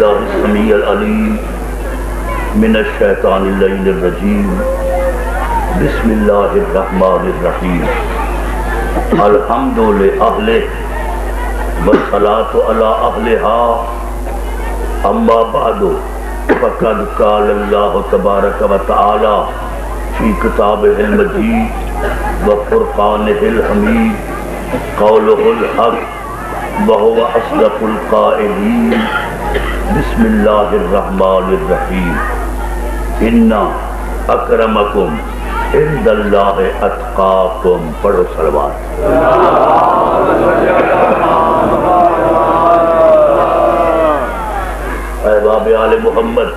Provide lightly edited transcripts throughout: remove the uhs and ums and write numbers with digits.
باللہ السمیع العلیم من الشیطان اللعین الرجیم بسم اللہ الرحمن الرحیم الحمد للہ والصلاة علی اہلہا اما بعد فقد قال اللہ تبارک و تعالی فی کتابہ المجید وفرقانہ الحمید قولہ الحق وهو اصدق القائلین بسم اللہ الرحمن الرحیم ان اکرمکم عند اللہ اتقاکم. پڑھو صلوات. احباب آل محمد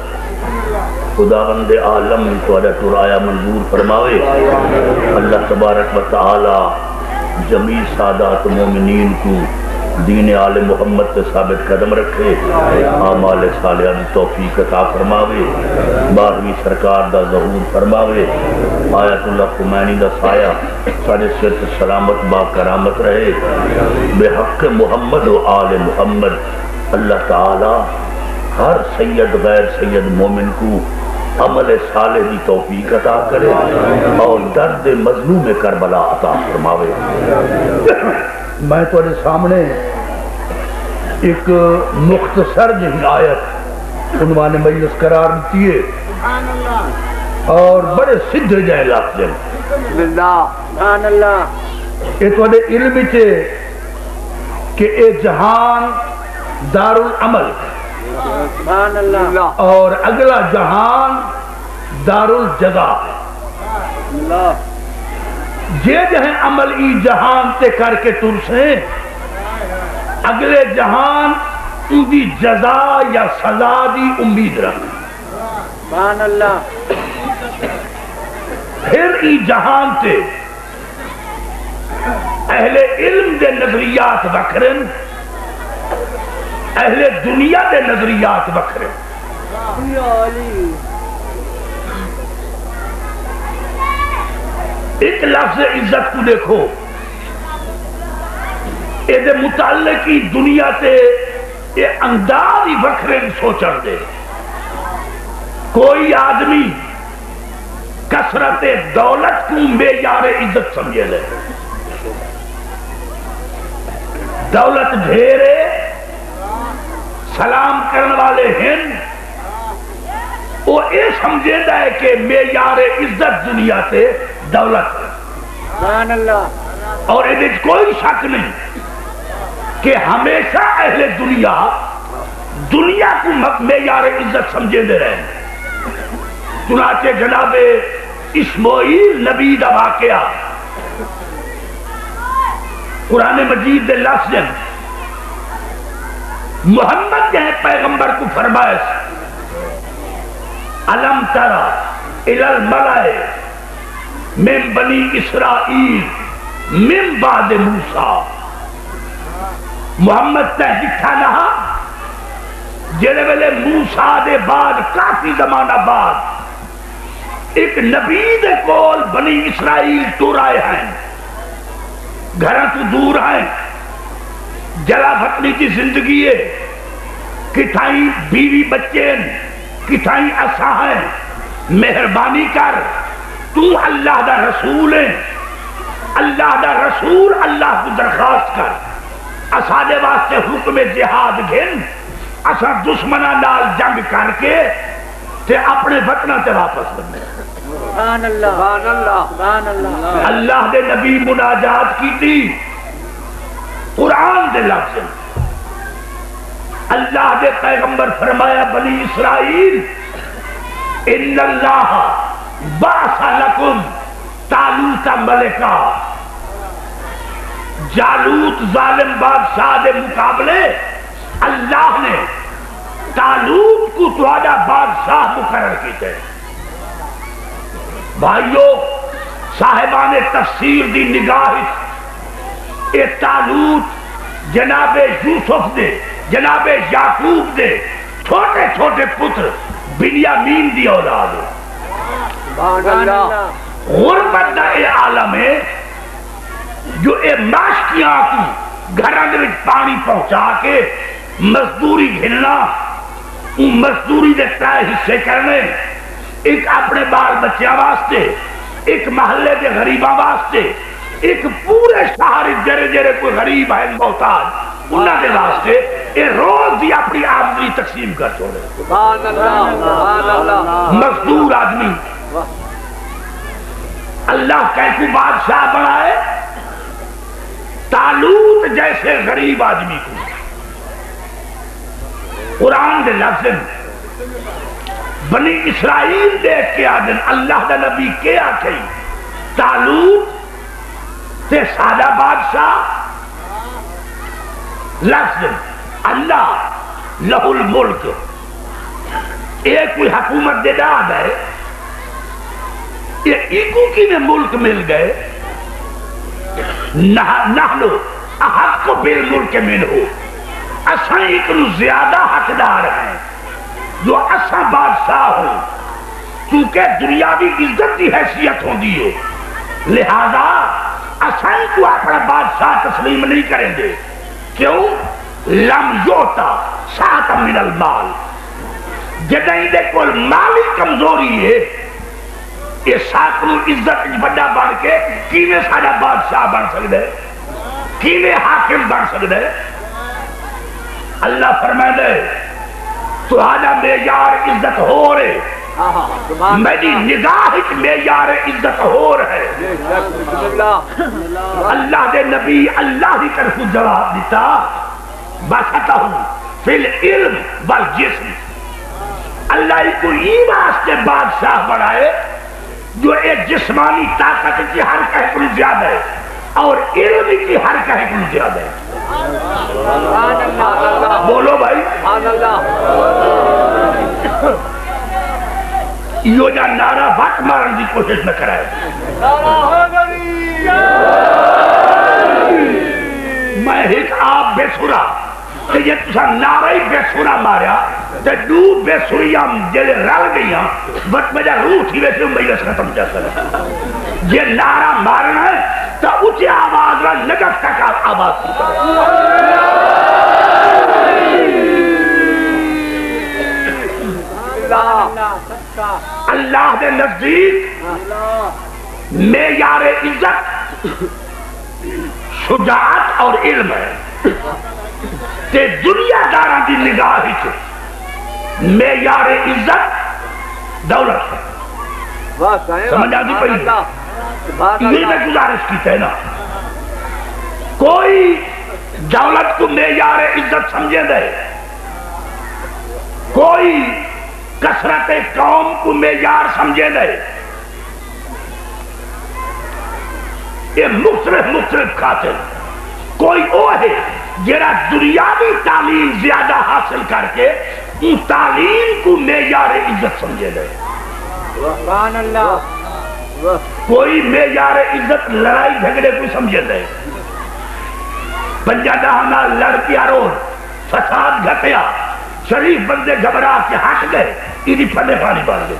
خداوند عالم تھوڑا ٹرایا منظور فرماوے. اللہ تبارک و تعالی جمیع سادات مومنین کو دین آل محمد سے ثابت قدم رکھے, اعمال صالحہ دی توفیق عطا فرماوے, 12ویں سرکار دا ظہور فرماوے, آیت اللہ خمینی دا سایہ سارے صحت سلامت با کرامت رہے بے حق محمد و آل محمد. اللہ تعالی ہر سید غیر سید مومن کو عمل صالح دی توفیق عطا کرے اور درد مظلوم کربلا عطا فرماوے. میں تمہارے سامنے ایک مختصر جہی آیت عنوان مجلس قرار دیتی ہے اور بڑے سدھے جائے لفظ ہیں. یہ تمہارے علم چھے کہ اے جہان دار العمل اور اگلا جہان دار الجزا. یہ جہاں عمل ای جہان تے کر کے ترسیں اگلے جہان ان دی جزا یا سزا دی امید رکھ. سبحان اللہ. پھر ای جہان تے اہل علم دے نظریات وکھرن, اہل دنیا دے نظریات وکھرن. ایک لفظ عزت کو دیکھو, یہ متعلق کی دنیا تے یہ انداز ہی وکھرے سوچن دے. کوئی آدمی کثرت دولت کو معیار عزت سمجھے لے. دولت ڈھیرے سلام کرنے والے ہیں, وہ یہ سمجھے دا ہے کہ معیار عزت دنیا تے دولت. سبحان اللہ. اور یہ کوئی شک نہیں کہ ہمیشہ اہل دنیا کو معیار عزت سمجھے دے رہے ہیں. چنانچہ جناب اسماعیل نبی دا واقعہ قرآن مجید دے لفظ ہیں. محمد جہاں پیغمبر کو فرمائے الم ترى الى الملأ من بنی اسرائیل من بعد موسیٰ. محمد تے دکھا نہا جڑے ویلے موسیٰ دے بعد کافی زمانہ بعد ایک نبی دے کول بنی اسرائیل ٹور آئے ہیں, گھراں تو دور ہیں, جلا بھٹنی کی زندگی ہے, کتھائیں بیوی بچے ہیں, کتھائیں اسا ہیں, مہربانی کر تو اللہ دا رسول ہے, اللہ دا رسول اللہ کو درخواست کر اسا دے واسطے حکم جہاد گھن, اسا دشمنہ نال جنگ کر کے تے اپنے وطنہ تے واپس بننے. سبحان اللہ. سبحان اللہ. سبحان اللہ. اللہ دے نبی مناجات کی تھی قرآن دے لفظ. اللہ دے پیغمبر فرمایا بنی اسرائیل ان اللہ بعث لکم طالوت ملکا. جالوت ظالم بادشاہ دے مقابلے اللہ نے طالوت کو تھوڑا بادشاہ مقرر کیتے. بھائیو صاحبان تفسیر دی نگاہ اے طالوت جناب یوسف دے جناب یعقوب دے چھوٹے چھوٹے پتر بنیامین دی اولاد ہے. غربت دا اے عالم ہے جو اے ماشکیاں کو گھراں دے وچ پانی پہنچا کے مزدوری گھننا مزدوری دے 3 حصے کرنے، ایک اپنے بال بچیاں واسطے، ایک محلے دے غریباں واسطے، ایک پورے شہر جڑے جڑے کوئی غریب ہے محتاج انہاں دے واسطے اے روز دی اپنی آمدنی تقسیم کر چھوڑے. سبحان اللہ سبحان اللہ. مزدور آدمی اللہ کیسے بادشاہ بنائے؟ طالوت جیسے غریب آدمی کو قرآن دے لفظ بنی اسرائیل دیکھ کے آدن اللہ دا نبی کے آکھئی طالوت تے سادہ بادشاہ لفظ اللہ لہ الملک ایک کوئی حکومت دے داد ہے ایکو کی میں ملک مل گئے نحنو احق بالملک منہو اساں ایک نو زیادہ حقدار ہیں جو اساں بادشاہ ہوں کیونکہ دنیاوی عزت کی حیثیت ہوں دیئے لہذا اساں کو اپنا بادشاہ تسلیم نہیں کریں گے. کیوں؟ لم یوتا ساعتا من المال جدہیں دے کول مالی کمزوری ہے یہ ساکھنو عزت بڑا بن کے کیویں سارا بادشاہ بن سکتے کیویں حاکم بن سکتے. اللہ فرمائے دے تہاڈا معیار عزت ہو رہے میری نگاہ معیار عزت ہو رہے. اللہ دے نبی اللہ کی طرف جواب دیتا بسطہم فی العلم والجسم. اللہ کو یہ واسطے بادشاہ بنائے جو ایک جسمانی طاقت کی ہر کہیں کو زیادہ ہے اور علم کی ہر کہیں کو زیادہ ہے. بولو بھائی یہ جا نعرہ بات مارن دی کوشش نہ کرائے. میں ایک آپ بے سورا کہ یہ تسا نعرہ ہی بے سورا ماریا تے دو بے سوریاں جلے رل گئیاں وقت میں جا روح تھی ویسے مجلس ختم جا کر یہ نعرہ مارنا ہے تو اچھے آواز رہا نگف تک آواز کی اللہ دے نزدیک معیار عزت شجاعت اور علم ہے تے دنیا داران دی نگاہ ہی معیار عزت دولت ہے. سمجھ آتی پہلی یہ میں گزارش کی تھے نا کوئی دولت کو معیار عزت سمجھے دے کوئی کثرت قوم کو معیار سمجھے دے یہ مختلف خاطر کوئی وہ ہے جرا دنیاوی تعلیم زیادہ حاصل کر کے ان تعلیم کو معیار عزت سمجھے دے. کوئی معیار عزت لڑائی جھگڑے کو سمجھے دے پنجا دہانا لڑ پیا رو فساد گھٹیا شریف بندے گھبرا کے ہٹ گئے ایدی پھلے پانی بڑھ گئے.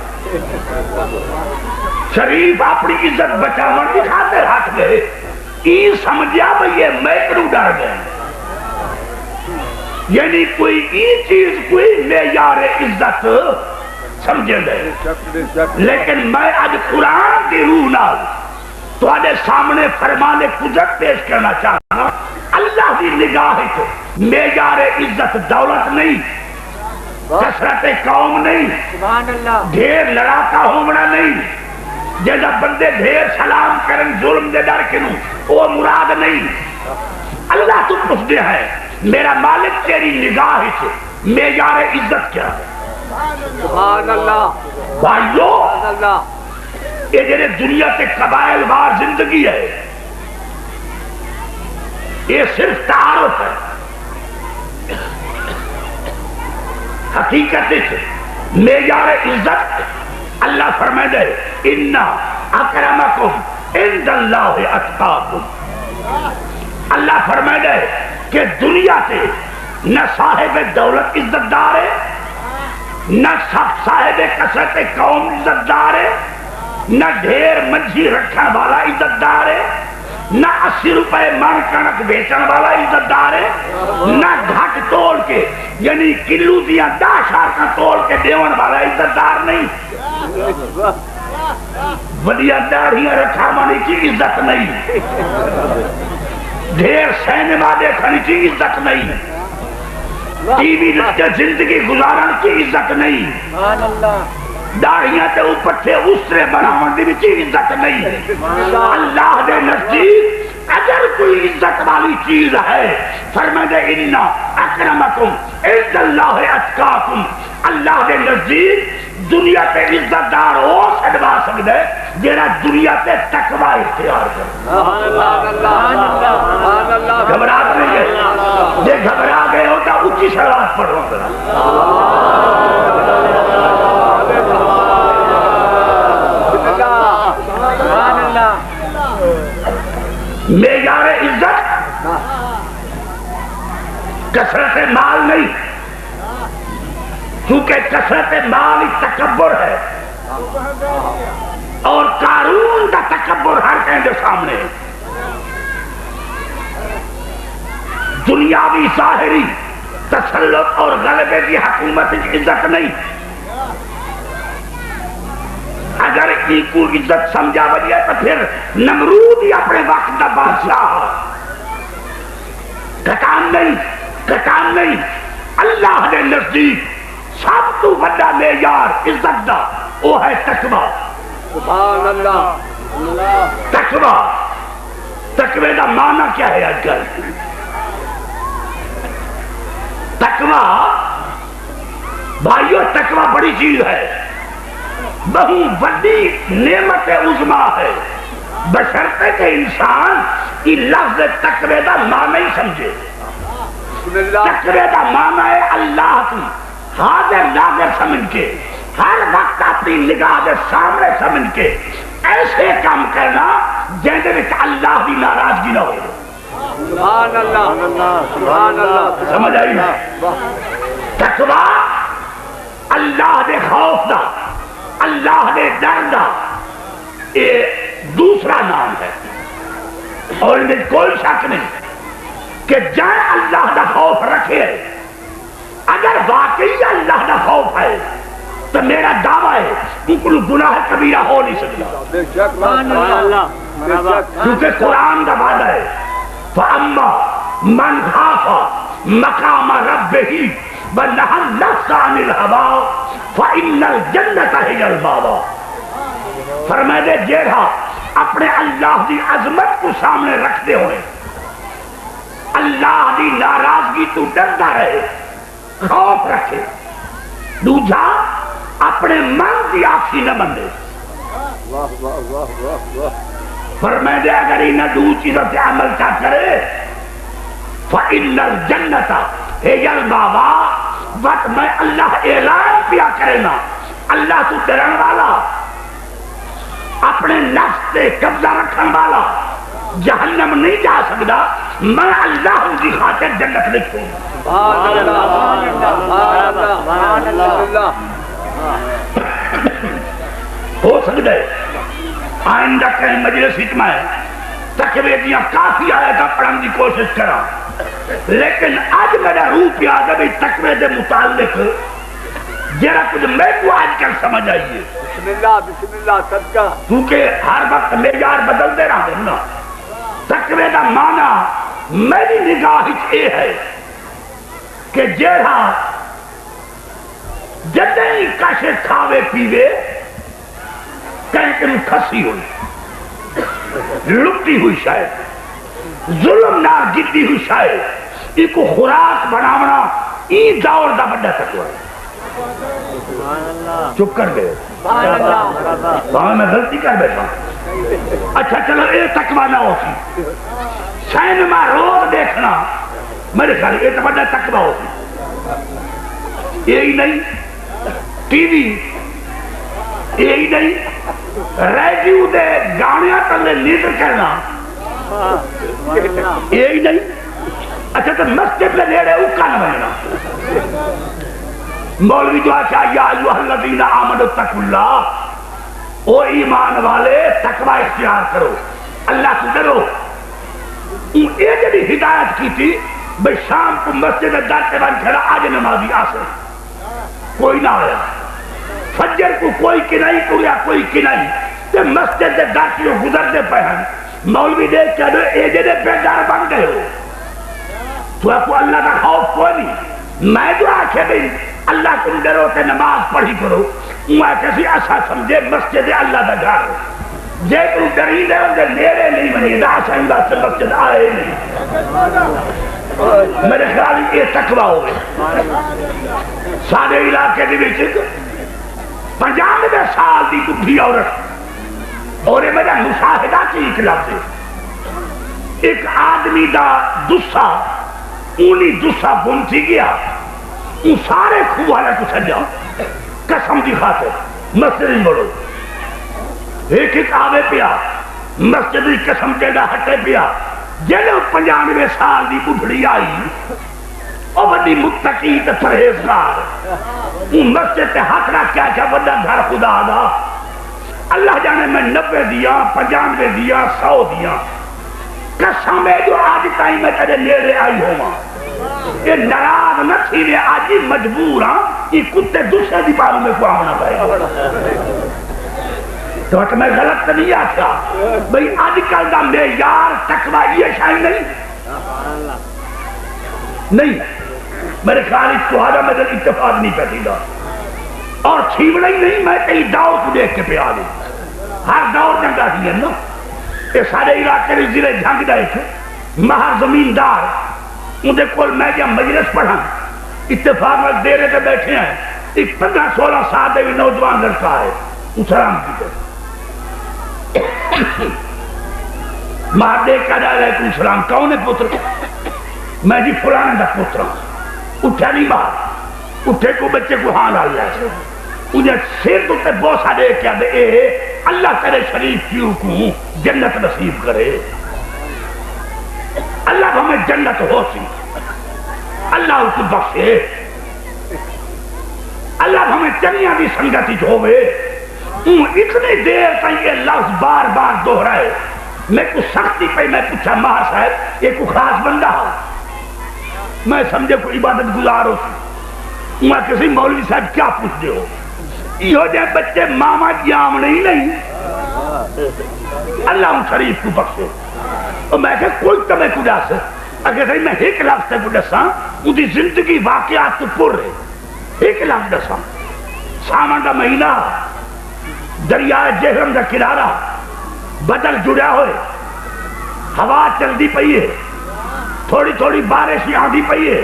شریف اپنی عزت بچاون کی خاطر ہٹ گئے یہ سمجھا بھئی یہ میکرو ڈر گئے. یعنی کوئی یہ چیز کوئی معیار عزت سمجھے گئے. لیکن میں آج قرآن کی روح نال تو آج سامنے فرمان قدرت پیش کرنا چاہتا اللہ کی نگاہ کو معیار عزت دولت نہیں کثرت قوم نہیں ڈھیر لڑاکا ہونا نہیں جیسا بندے ڈھیر سلام کرن ظلم دے ڈر کے وہ مراد نہیں. اللہ تو پوچھتے ہیں میرا مالک تیری نگاہ سے معیار عزت کیا ہے. سبحان اللہ بھائیو یہ جنہیں دنیا کے قبائل وار زندگی ہے یہ صرف تعارف ہے. حقیقت معیار عزت اللہ فرمائے دے اِنَّا اَكْرَمَكُمْ عِنْدَ اللَّهِ أَتْقَاكُمْ. اللہ فرمائے دے کہ دنیا سے نہ صاحب دولت عزت دار ہے نہ صاحب کثرت قوم عزت دار ہے نہ ڈھیر منجھی رکھنے والا عزت دار ہے نہ 80 روپے من کنک بیچن والا عزت دار ہے نہ گھٹ تول کے یعنی کلو دیا 10 شارکاں توڑ کے دیون والا عزت دار نہیں، وڈیا داڑیاں رکھا مانی کی عزت نہیں، ڈھیر سینما دیکھنے کی عزت نہیں، ٹی وی کے زندگی گزارن کی عزت نہیں، داڑیاں تے اوپر سے اسرے بناون دی بھی عزت نہیں۔ اللہ دے نزدیک اگر کوئی عزت والی چیز ہے فرمائے ان اکرمکم عند اللہ اتقاکم، اللہ دے نزدیک دنیا تے عزت دار ہو سکتا ہے جیڑا دنیا تے تقوی اختیار کرے۔ گھبراہٹ نہیں ہے، جے گھبرا گئے ہو تو اونچی صلوات پڑھو ذرا۔ معیار عزت کثرت مال نہیں، کیونکہ کثرت مال ہی تکبر ہے، اور قارون کا تکبر ہر کہیں سامنے ہے۔ دنیاوی ظاہری تسلط اور غلبے کی حکومت کی عزت نہیں، اگر کی کو عزت سمجھا بجیا تو پھر نمرود ہی اپنے وقت کا بادشاہ، کٹان نہیں۔ اللہ دے نزدیک سب تو بڑا معیار عزت دا وہ ہے تقوی۔ سبحان اللہ۔ تقوی دا معنی کیا ہے آج کل؟ تقوی بھائیو، تقوی بڑی چیز ہے، بہت بڑی نعمت عظما ہے، بشرطے کہ انسان کی لفظ تقوی دا معنی ہی سمجھے۔ تقوی دا معنی ہے اللہ کی حاضر ناظر سمجھ کے، ہر وقت اپنی نگاہ دے سامنے سمجھ کے ایسے کام کرنا جن دے وچ اللہ کی ناراضگی نہ ہو۔ سبحان اللہ، سبحان اللہ۔ سمجھ آئی؟ تقوی اللہ دے خوف دا، اللہ دے ڈر دا یہ دوسرا نام ہے، اور ان میں کوئی شک نہیں کہ جائے اللہ دا خوف رکھے، اگر واقعی اللہ دا خوف ہے تو میرا دعویٰ ہے کہ کوئی گناہ کبیرہ ہو نہیں سکتا، کیونکہ قرآن کا وعدہ ہے فَأَمَّا مَنْ خَافَ مَقَامَ رَبِّهِ وَنَهَى النَّفْسَ عَنِ الْهَوَىٰ فَإِنَّ الْجَنَّةَ هِيَ الْمَأْوَىٰ۔ فرمائے دے جیڑا اپنے اللہ دی عظمت کو سامنے رکھتے ہوئے اللہ دی ناراضگی تو ڈرتا رہے، خوف رکھے، دوجا اپنے من دی آخی نہ بندے۔ فرمائے دے اگر انہیں دو چیزوں سے عمل کا کرے فَإِنَّ الْجَنَّةَ هِيَ الْمَأْوَىٰ، وقت میں اللہ اعلان پیا کرے نا، اللہ تو ڈرن والا، اپنے نفس سے قبضہ رکھن والا جہنم نہیں جا سکتا، میں اللہ ان کی خاطر جنت لکھوں۔ ہو سکتا ہے آئندہ کہیں مجلس میں تقوی دیاں کافی آیتاں پڑھن کی کوشش کرا، لیکن آج میرا روح پیاد ہے تقوی دے متعلق جرا کچھ میں کو آج کل سمجھ آئیے۔ بسم اللہ صدقہ، کیونکہ ہر وقت معیار بدلتے رہا ہوں نا۔ تقوی دا معنی میری نگاہ یہ ہے کہ جیڑا جدیں کش کھاوے پیوے کہیں کہ کھسی ہوئی، لٹی ہوئی شاید، ظلم نہ گدی ہوئی شاید، ایک خوراک بناونا این دور دا بڑا تقوی ہے۔ چپ کر گئے، میں غلطی کر بیٹھا۔ اچھا چلو یہ تقوی نہ ہوتی، سینما روز دیکھنا میرے خیال یہ تو بڑا تقوی ہوتی، یہی نہیں ٹی وی، یہی نہیں ریڈیو دے گانے تلے نیندر کرنا، یہی نہیں۔ اچھا تو مسجد میں نیڑے اکا نہ بننا، مولوی دعا چاہیے یا ایھا الذین آمنوا اتقوا اللہ، او ایمان والے تقوی اختیار کرو، اللہ سے ڈرو۔ یہ جڑی ہدایت کی تھی بھئی شام کو مسجد داتے بن کھڑا آج نمازی آسے کوئی نہ آیا، فجر کو کوئی کنائی کو یا کوئی کنائی تے مسجد داتی گزر دے پہن مولوی دے چلو ایجے دے پیدار بن گئے ہو تو آپ کو اللہ کا خوف کوئی نہیں، میں جو آکھے بھی اللہ تم ڈرو تے نماز پڑھی کرو میں کسی ایسا سمجھے مسجد اللہ دا گھر جے تم ڈری دے ہوں نیرے نہیں بنی دا شہندہ سے مسجد آئے نہیں، میرے خیال یہ تقوی ہوئے سارے علاقے دی وچ 95 سال دی بڈھی عورت اور یہ میرا مشاہدہ کی ایک لفظ ہے، ایک آدمی دا دسا اونی دسا گم تھی گیا ان سارے خوہ والے کو سجا قسم دی خاطر مسجد ہی بڑھو ایک ایک آوے پیا مسجد ہی قسم جیڑا ہٹے پیا جیڑے 95 سال دی بڑھڑی آئی اور بڑی متقی تے پرہیزگار ان مسجد تے ہاتھ رکھ کیا بڑا گھر خدا دا اللہ جانے میں 90 دیا 95 دیا 100 دیا قسم ہے جو آج تائیں میں تیرے نیرے آئی ہوا یہ نراز نہ تھی میں آج ہی مجبور ہاں یہ کتے دوسرے دی باروں میں کو آمنا پائے تو میں غلط نہیں آتا بھئی آج کل دا معیار تقوی یہ شاید نہیں میرے خیال اتحادہ میں در اتفاق نہیں پیتی دا اور چھیوڑا ہی نہیں میں کئی دور کو دیکھ کے پہ آ گئی ہر دور جنگا تھی ہے نا یہ سارے علاقے میں ضلع جھنگ دائے تھے مہر زمیندار مجھے کول میں جب مجلس پڑھا اتفاق میں دیرے پہ بیٹھے ہیں ایک 15-16 سال دے نوجوان لڑکا ہے اسلام کی طرف ماں دیکھ کر جائے علیکم السلام کون ہے پتر میں جی فلانے دا پتر ہوں اٹھا نہیں باہر اٹھے کو بچے کو ہاں ڈال جائے انہیں سیر تو تے بوسا دے کیا دے اے اللہ کرے شریف کیوں کو جنت نصیب کرے اللہ ہمیں جنت ہو سی اللہ اس کو بخشے اللہ ہمیں چنیا دی سنگتی ہوئے اتنی دیر تک یہ لفظ بار بار دوہرائے میں کو سختی پہ میں پوچھا ماہر صاحب یہ کو خاص بندہ ہو میں سمجھے کو عبادت گزار ہو سی میں کسی مولوی صاحب کیا پوچھ دے ہو یہ جائے بچے ماما جام نہیں اللہ ان شریف کو بخشے اور میں کہ کوئی تمہیں کو جا سے اگر میں ایک لفظ سے کو دساں ان دی زندگی واقعات تو پور رہے ایک لفظ دساں سامان دا مہینہ دریائے جہرم دا کنارہ بدل جڑیا ہوئے ہوا چلدی پئی ہے تھوڑی تھوڑی بارش آندھی پئی ہے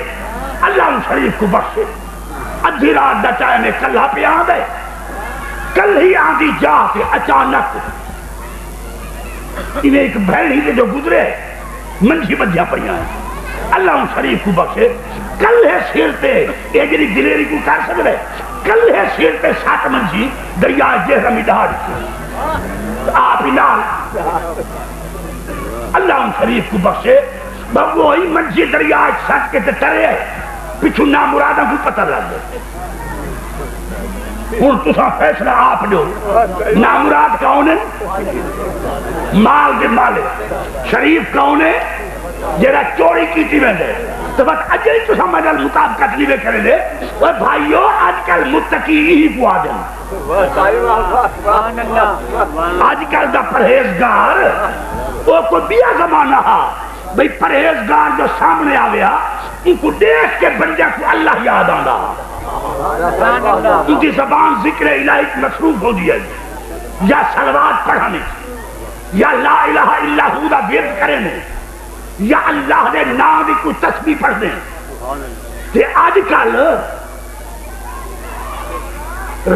اللہ ان شریف کو بخشے ادھی رات دا چاہے میں کلہ پہ آندھے کل ہی آندھی جا کے اچانک انہیں ایک بھیڑی سے جو گزرے منشی بدھیا پہیاں ہیں اللہ ان شریف کو بخشے کل ہے سیرتے ایجری دلیری کو کر سکتے کل ہے سیرتے 7 منشی دریائے جہرمی دہاڑ آپ ہی نال اللہ ان شریف کو بخشے بب وہی منشی دریائے سچ کے ترے پچھو نامرادہ کو پتہ لگ گئے ہوں تسا فیصلہ آپ دو نامراد کون ہے مال کے مالک شریف کون ہے جیڑا چوری کیتی ویندے تو بس اجے تسا مدل مطابقت نہیں کرے لے اوے بھائیو آج کل متقی ہی پوا دیں آج کل دا پرہیزگار وہ کوئی بیا زمانہ ہا بھئی پرہیزگار جو سامنے آویا ان کو دیکھ کے بندے کو اللہ یاد آندا ان کی زبان ذکر الہی مصروف ہو دیا یا صلوات پڑھانے یا لا الہ الا ہو دا ورد کرنے یا اللہ نے نام بھی کوئی تسبیح پڑھ دیں کہ آج کل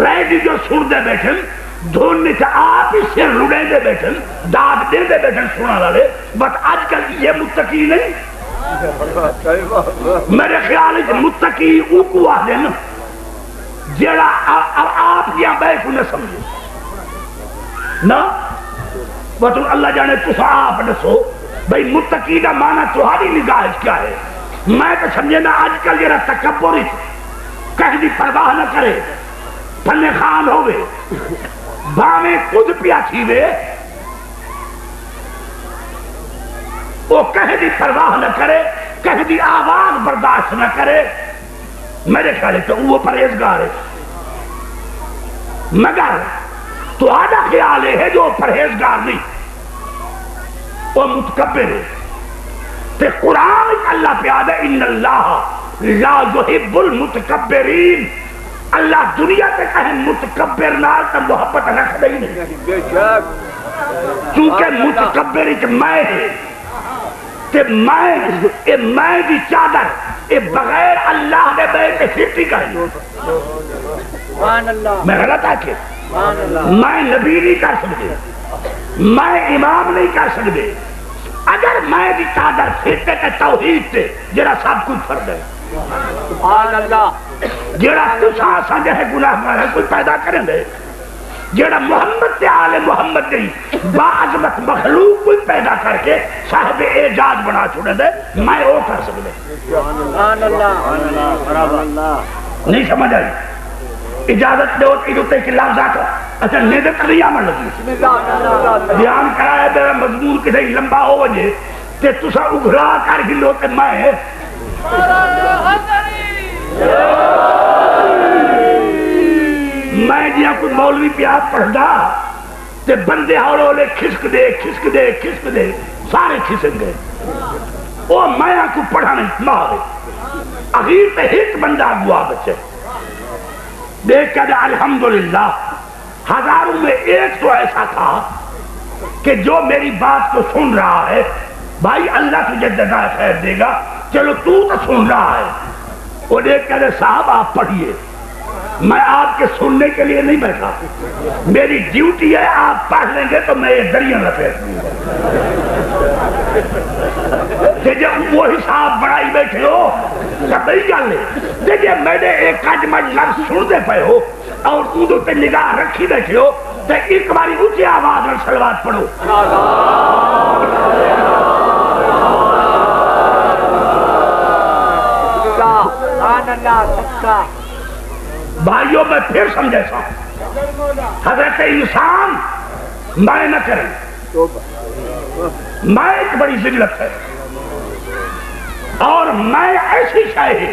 ریڈی جو سن دے بیٹھن دھونی سے آپ ہی سر رڑے دے بیٹھن داد دے دے بیٹھن سنا لے بس آج کل یہ متقی نہیں میرے خیال ہے متقی اوکو آ دیں جیڑا آپ یا بے کو نہ سمجھے نا بس اللہ جانے تو آپ نسو بھئی متقی دا معنی تمہاری نگاہ کیا ہے میں تو سمجھے نا آج کل جرا تکبر کہیں دی پرواہ نہ کرے پھلے خان ہوئے بامیں خود پیا تھیوے وہ کہیں دی پرواہ نہ کرے کہیں دی آواز بس نہ کرے میرے خیال تو وہ پرہیزگار ہے، مگر تو آدھا خیال ہے جو پرہیزگار نہیں وہ متکبر ہے۔ تے قرآن اللہ پہ آدھا ان اللہ لا یحب المتکبرین، اللہ دنیا تے کہیں متکبر نال تا محبت رکھ دے نہیں، بے شک چونکہ متکبر ایک میں ہے تے میں دی چادر اے بغیر اللہ دے بیٹھ کے پھرتی کہیں۔ سبحان اللہ میں غلط آکے سبحان اللہ میں نبی نہیں کر سکتے، میں امام نہیں کر سکتے، اگر میں دی چادر پھرتے تے توحید تے جڑا سب کچھ فرد ہے، سبحان اللہ جڑا تسا سانجے ہے گناہگار ہے کوئی پیدا کریں دے، جڑا محمد تے آل محمد دی با عظمت مخلوق کوئی پیدا کر کے صاحب اعجاز بنا چھوڑے دے، میں وہ کر سکتے سبحان اللہ نہیں سمجھ آئی؟ اجازت دو تے کہ لفظات اچھا نیدت نہیں عمل لگی بسم اللہ بیان کرایا میرا مضمون کسی لمبا ہو وجے تے تسا اگھرا کر ہلو تے میں جیا کوئی مولوی پیاد پڑھدا تے بندے ہولے کھسک دے سارے کھسک گئے، وہ میں کو پڑھانے مارے اخیر تے ایک بندہ گوا بچے دیکھ کر الحمدللہ ہزاروں میں ایک تو ایسا تھا کہ جو میری بات کو سن رہا ہے، بھائی اللہ تجھے جزائے خیر دے گا، چلو تو سن رہا ہے، وہ دیکھ کر صاحب آپ پڑھیے، میں آپ کے سننے کے لیے نہیں بیٹھا، میری ڈیوٹی ہے آپ پڑھ لیں گے تو میں یہ دریا لپیٹ دوں گا، جب وہ حساب بڑھائی بیٹھے ہو سب نہیں گل ہے، دیکھئے میں نے ایک اجمل لفظ سن دے پہ ہو اور اندو پہ نگاہ رکھی بیٹھے ہو تو ایک باری اونچی آواز اور صلوات پڑھو۔ سبحان اللہ سچا بھائیوں میں پھر سمجھے سا حضرت انسان میں نہ کریں، میں ایک بڑی ذلت ہے اور میں ایسی شے ہے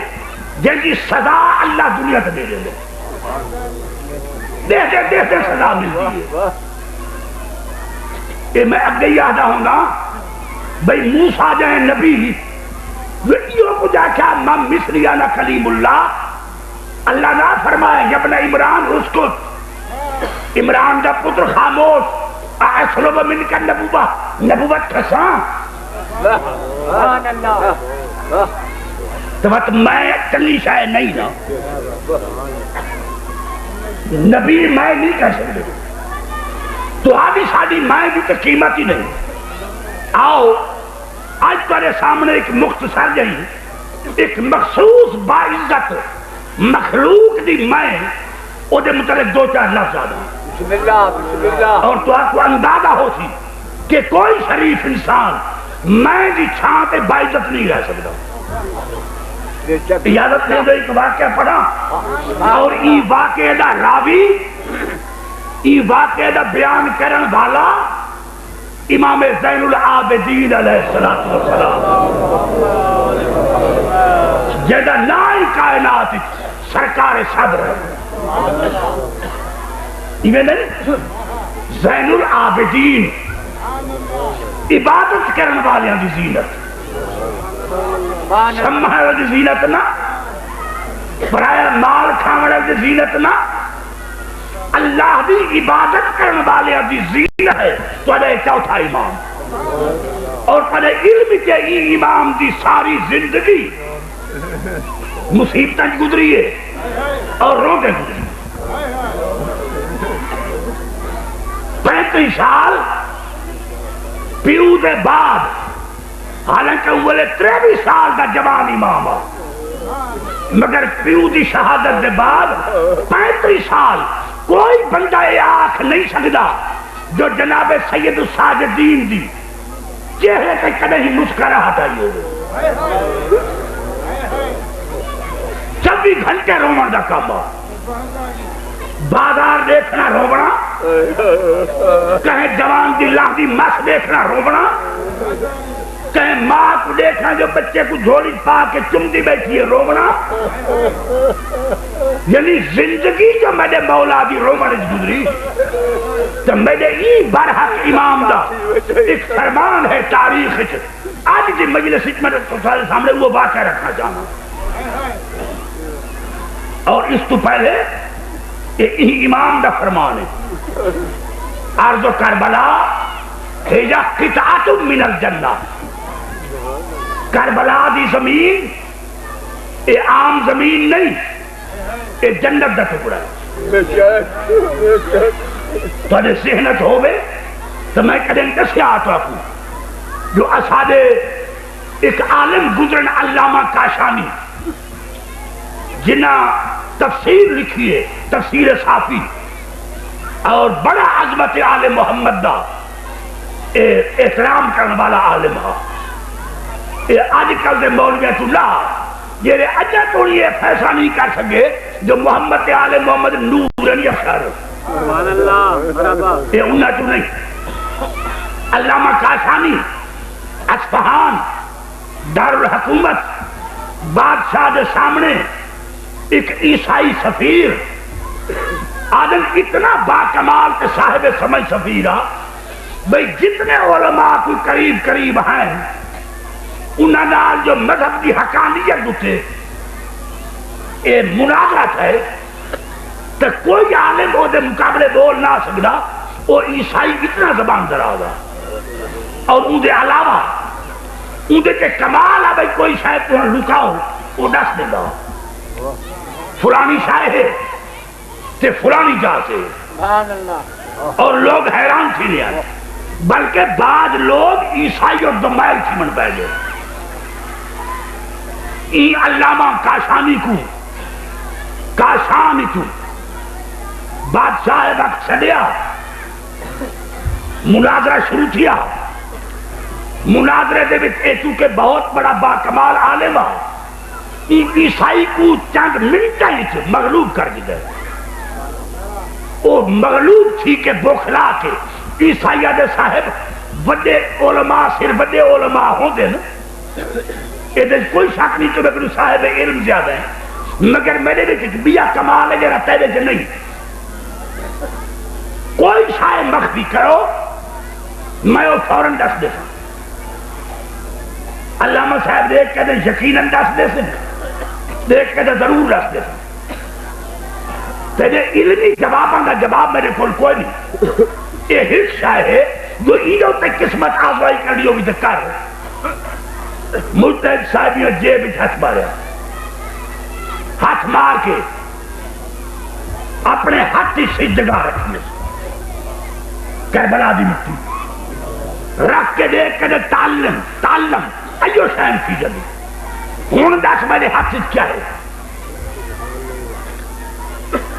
جن کی سزا اللہ دنیا سے دے دے دیکھتے سزا ملتی ہے۔ کہ میں اب گئی آدھا ہوں نا بھئی موسیٰ جائیں نبی ویڈیو کو جا کیا مم مصریانہ کلیم اللہ نہ فرمائے یبن عمران اسکت، عمران دا پتر خاموش اصلب من کا نبوت کھساں سبحان اللہ تو بات میں چلی شاید نہیں نا، نبی میں نہیں کہہ سکتے تو آدھی سادی میں بھی تو قیمت ہی نہیں۔ آؤ آج تارے سامنے ایک مختصر جہی ایک مخصوص باعزت مخلوق دی میں او دے متعلق دو چار لفظ آدھا بسم اللہ اور تو آپ کو اندازہ ہو سی کہ کوئی شریف انسان میں دی چھاں پہ باعزت نہیں رہ سکتا۔ اجازت دے دے ایک واقعہ پڑھا اور ای واقعہ دا راوی ای واقعہ دا بیان کرن والا امام زین العابدین علیہ السلام جیدہ نائی کائنات سرکار صبر ایویں نہیں زین العابدین عبادت کرن والیاں دی زینت سمحہ دی زینت نا برائے مال کھاوڑے دی زینت نا اللہ دی عبادت کرن والیاں دی زینت ہے تو ہے چوتھا امام اور پڑے علم کے امام دی ساری زندگی مصیبتیں گزری ہے اور روتے گزری 35 سال پیو دے بعد حالانکہ اولے 23 سال دا جوان امام مگر پیو دی شہادت دے بعد 35 سال کوئی بندہ آنکھ نہیں سکتا جو جناب سید الساجدین دی چہرے پہ کدے ہی مسکراہٹ آئی ہوگی 24 گھنٹے رومن دا کام بازار دیکھنا روبنا کہیں جوان دی لاہ دی مس دیکھنا روبنا کہیں ماں کو دیکھنا جو بچے کو جھولی پا کے چمتی بیٹھی ہے رونا، یعنی زندگی جو میرے مولا دی رومن گزری تو میرے ای برحق امام دا ایک فرمان ہے تاریخ آج کی مجلس میں تمہارے سامنے وہ واقعہ رکھنا چاہنا، اور اس تو پہلے یہ امام دا فرمان ہے ارض کربلا ہیجا قطعۃ من الجنہ، کربلا دی زمین یہ عام زمین نہیں، یہ جنت دا ٹکڑا ہے۔ تو ذہنت ہوئے تو میں کدیں دسیا آتا ہوں جو اسادے ایک عالم گزرن علامہ کاشانی جنہ تفسیر لکھی ہے تفسیر صافی، اور بڑا عظمت عالم محمد دا احترام کرنے والا عالم ہے۔ آج کل دے مولویت اللہ جیرے اجا تو یہ فیصلہ نہیں کر سکے جو محمد عالم محمد نورانی افسر سبحان اللہ، یہ انہاں تو نہیں۔ علامہ کاشانی اصفہان دارالحکومت بادشاہ دے سامنے ایک عیسائی سفیر آدم اتنا باکمال کے صاحب سمجھ سفیرہ بھئی جتنے علماء کو قریب قریب ہیں انہاں نال جو مذہب کی حقانیت ہوتے اے مناظرت ہے تو کوئی عالم وہ دے مقابلے بول نہ سکتا، وہ عیسائی اتنا زبان دراز اور ان دے علاوہ ان دے کے کمال ہے بھئی کوئی شاید تو لکاؤ وہ دس دے گا فلانی شاید ہے تے فلانی جا سے، سبحان اللہ، اور لوگ حیران تھی نہیں آئے بلکہ بعض لوگ عیسائی اور دمائل تھی من پہ گئے۔ این علامہ کاشانی کو بادشاہ وقت سدیا مناظرہ شروع کیا، مناظرے دے وچ اے چونکہ بہت بڑا باکمال عالم ہے، عیسائی کو چند منٹاں وچ مغلوب کر دیا، وہ مغلوب تھی کہ بوکھلا کے عیسائیہ دے صاحب وڈے علماء صرف وڈے علماء ہوندے نا، یہ کوئی شک نہیں کہ میں صاحب علم زیادہ ہے، مگر میرے وچ بیا کمال ہے جرا تیرے وچ نہیں، کوئی شاید مخفی کرو میں وہ فوراً دس دے سوں۔ علامہ صاحب دیکھ کے دے یقیناً دس دے سن، دیکھ کے دے ضرور دس دے سن، تیرے علمی جواباں کا جواب میرے کول کوئی نہیں، یہ ہٹ شاید ہے جو ایدوں تک قسمت آزوائی کرنی ہوگی تو کر۔ مجتہد صاحبیوں جیب وچ ہاتھ ماریا، ہاتھ مار کے اپنے ہاتھ سے جگہ رکھنے کربلا دی مٹی رکھ کے دیکھ کے تعلم ایو شہن کی جلی ہون دس میرے ہاتھ سے کیا ہے،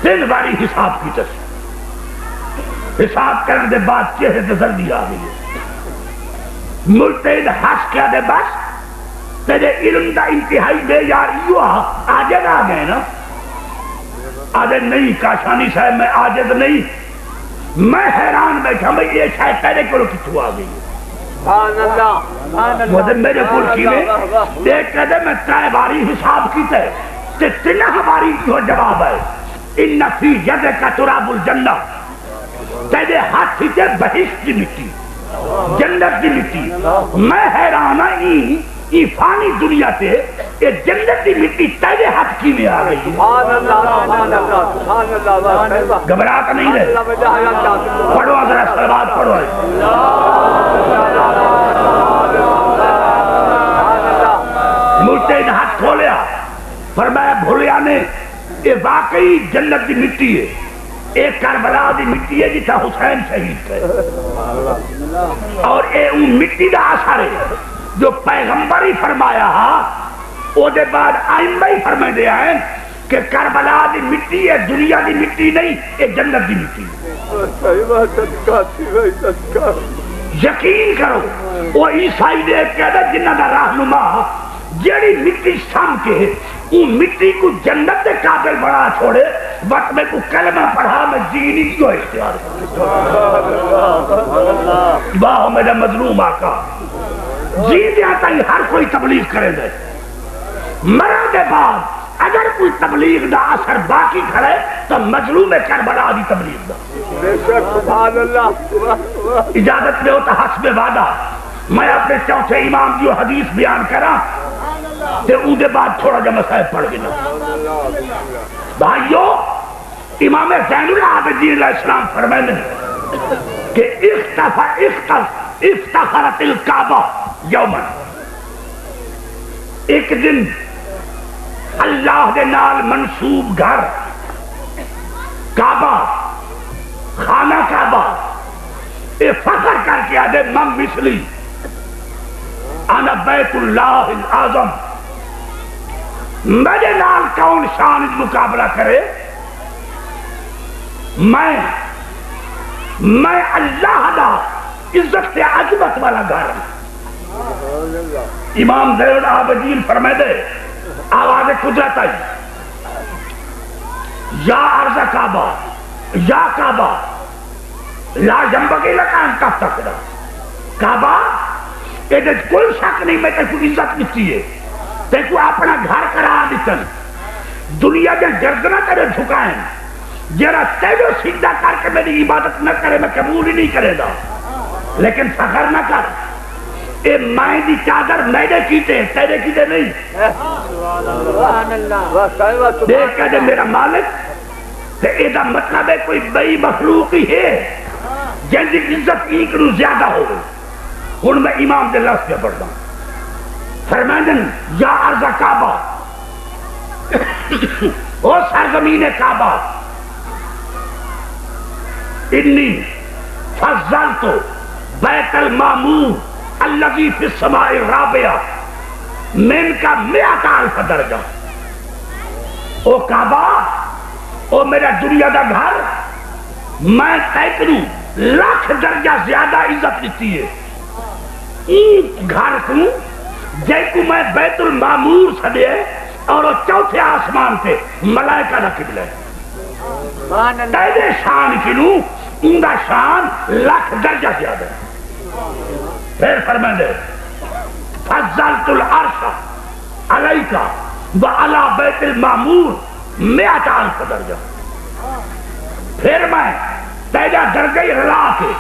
3 باری حساب کی تس حساب کرنے دے بعد چہرے تے زردی آ گئی ہے، مجتہد ہنس کیا دے بس تیرے علم دا انتہائی دے یار ایو آجد آ گئے نا، آجد نہیں کاشانی صاحب میں آجد نہیں، میں حیران بیٹھا میں یہ شاید تیرے کو کتھو آ گئی ہے، سبحان اللہ، سبحان اللہ، وہ میرے پور کی میں دیکھ کے دے میں 3 باری حساب کی تے 3 باری جو جواب ہے ان فی یدک تراب الجنہ، تیرے ہاتھ سے بہشت کی مٹی جنت کی مٹی، میں حیران ای فانی دنیا سے یہ جنت کی مٹی تیرے ہاتھ کی میں آ گئی، سبحان اللہ، سبحان اللہ، سبحان اللہ، گھبراہٹ نہیں رہے، پڑھو ذرا صلوات پڑھو، مجتہد ہاتھ کھولیا فرمایا بھولیا نے یہ واقعی جنت کی مٹی ہے، ایک کربلا دی مٹی ہے جتا حسین شہید ہے، اور اے اون مٹی دا اثر ہے جو پیغمبر ہی فرمایا ہاں او دے بعد آئمہ ہی فرمائے دے آئیں کہ کربلا دی مٹی ہے دنیا دی مٹی نہیں، یہ جنت دی مٹی ہے، یقین کرو وہ عیسائی دیکھ کے دا جنہ دا رہنما جیڑی مٹی سام کے اون مٹی کو جنت دے قابل بڑا چھوڑے وقت میں کو کلمہ پڑھا میں جینی کیوں اختیار کروں، واہ میرا مظلوم آقا، جیندیاں تھی ہر کوئی تبلیغ کرے دے، مرن دے بعد اگر کوئی تبلیغ دا اثر باقی کھڑے تو مظلوم کربلا دی تبلیغ دا۔ بے شک سبحان اللہ۔ اجازت دے ہوتا حسب وعدہ میں اپنے چوتھے امام جو حدیث بیان کرا تے اون دے بعد تھوڑا جا مسائل پڑھ گنا۔ بھائیو امام زین العابدین علیہ السلام فرمائے کہ افتخرت الکعبہ یومن، ایک دن اللہ دے نال منسوب گھر کعبہ، خانہ کعبہ، اے فخر کر کے آدھے من مثلی انا بیت اللہ العظم، میرے نال کون شان مقابلہ کرے، میں اللہ دا عزت سے عظمت والا گھر ہوں۔ امام زین العابدین فرمائے دے آواز قدرت آئی، یا عرض کعبہ یا کعبہ لا ينبغي لك ان تفتخر، کعبہ یہ کوئی شک نہیں میں تیرے کو عزت دیتی ہے، تیرے کو اپنا گھر قرار دیتن، دنیا کے گردنہ تیرے جھکائیں، جرا تیرے سجدہ کر کے میری عبادت نہ کرے میں قبول ہی نہیں کرے گا، لیکن فخر نہ کر، اے مائیں دی چادر میرے کیتے تیرے کیتے نہیں، دیکھ کہ میرا مالک تے ایدہ مطلب ہے کوئی بئی مخلوق ہی ہے جن کی عزت کی کرو زیادہ ہو گئی۔ ہن میں امام دے لفظ پہ پڑھتا ہوں، فرمائیں یا عرض کعبہ، او سرزمین کعبہ، انی فضلت بیت المعمور الذی فی السماء الرابعہ من کا 100,000 درجہ، او کعبہ، او میرا دنیا دا گھر، میں تیکنو 1,00,000 درجہ زیادہ عزت دیتی ہے، این گھر کو جے کو میں بیت المعمور سدے اور چوتھے آسمان پہ ملائکہ دا قبلہ ہے، تیرے شان کنو ان دا شان 1,00,000 درجہ زیادہ ہے۔ پھر فرمائے دے فضلت العرش علیکہ وعلی بیت المعمور 100,000 درجہ، پھر میں تیرا درجہ ہلا کے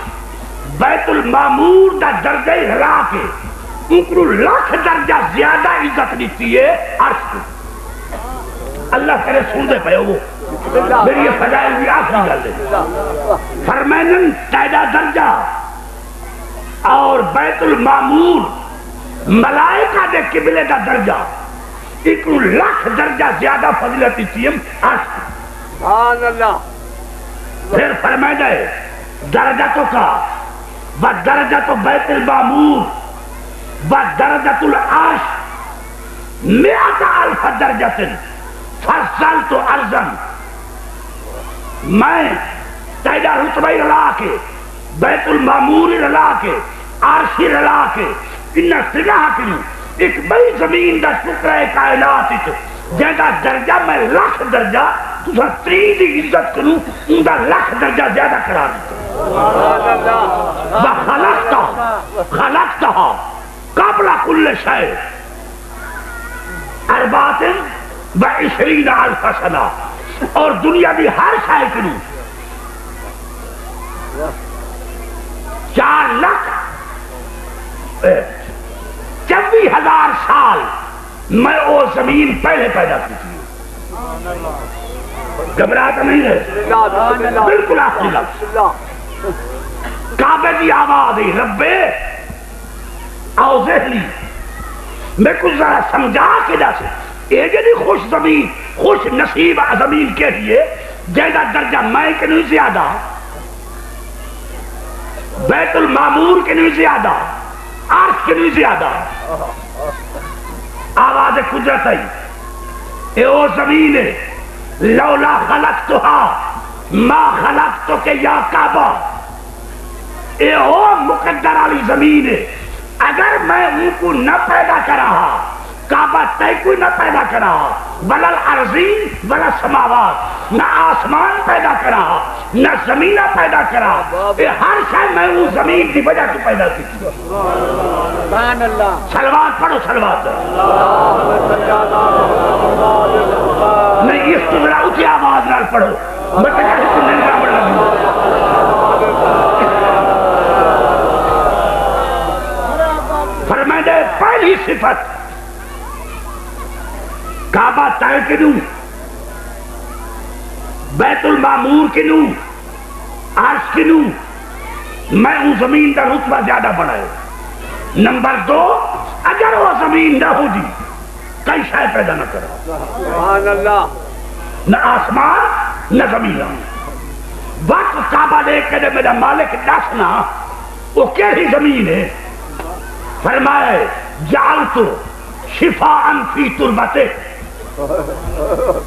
بیت المعمور دا درجہ ہلا کے اوپر 1,00,000 درجہ زیادہ عزت دیتی ہے عرش کو۔ اللہ کرے سن دے پہ وہ میری یہ فضائل بھی آخری گل ہے، فرمائن تیرا درجہ اور بیت المعمور ملائکہ دے قبلے دا درجہ ایک 1,00,000 درجہ زیادہ فضیلت دیتی ہے عرش کو۔ سبحان اللہ۔ پھر فرمائے گئے درجتوں کا ودرجت بیت المعمور ودرجت العرش 100,000 درجۃ فضلت ارضا، میں تیرا رتبہ رلا کے بیت المعمور رلا کے عرشی رلا کے ان سلاح کنو ایک بڑی زمین دا شکرہ کائنات جہاں درجہ میں 1,00,000 درجہ تُسا 3 دی عزت کنو ان دا 1,00,000 درجہ زیادہ قرار دیتا، خلقتها قبل كل شيء 24,000 سنہ، اور دنیا دی ہر شے کنو 4,24,000 سال میں وہ زمین پہلے پیدا کی تھی۔ گھبراہٹ نہیں ہے، بالکل آخری لفظ کعبے کی آواز ہی ربے او ذہنی میں کچھ ذرا سمجھا کے جیسے یہ جنی خوش زمین خوش نصیب زمین کے لیے جیدہ درجہ میں کے نہیں زیادہ، بیت المعمور کے نہیں زیادہ، عرش کے نہیں زیادہ، آواز قدرت ہے اے او زمین لولا خلقتها ما خلقتک یا کعبہ، اے او مقدر والی زمین ہے، اگر میں ان کو نہ پیدا کرا کعبہ تے کوئی نہ پیدا کرا ولا الارضین ولا سماوات، نہ آسمان پیدا کرا نہ زمین پیدا کرا، یہ ہر شے میں وہ زمین کی وجہ سے پیدا کی۔ سبحان اللہ، صلوات پڑھو، صلوات نہیں، اس کو ذرا اونچی آواز نال پڑھو، فرمائے پہلی صفت کعبہ تائے کنو، بیت المعمور کنو، عرش کنو، میں ہوں زمین کا رتبہ زیادہ بڑھائے۔ نمبر 2، اگر وہ زمین نہ ہو جی کئی شے پیدا نہ کرا، سبحان اللہ، نہ آسمان نہ زمین۔ وقت کعبہ دیکھ کے میرا مالک دسنا وہ کیسی زمین ہے، فرمائے جعلت شفاء فی تربتے،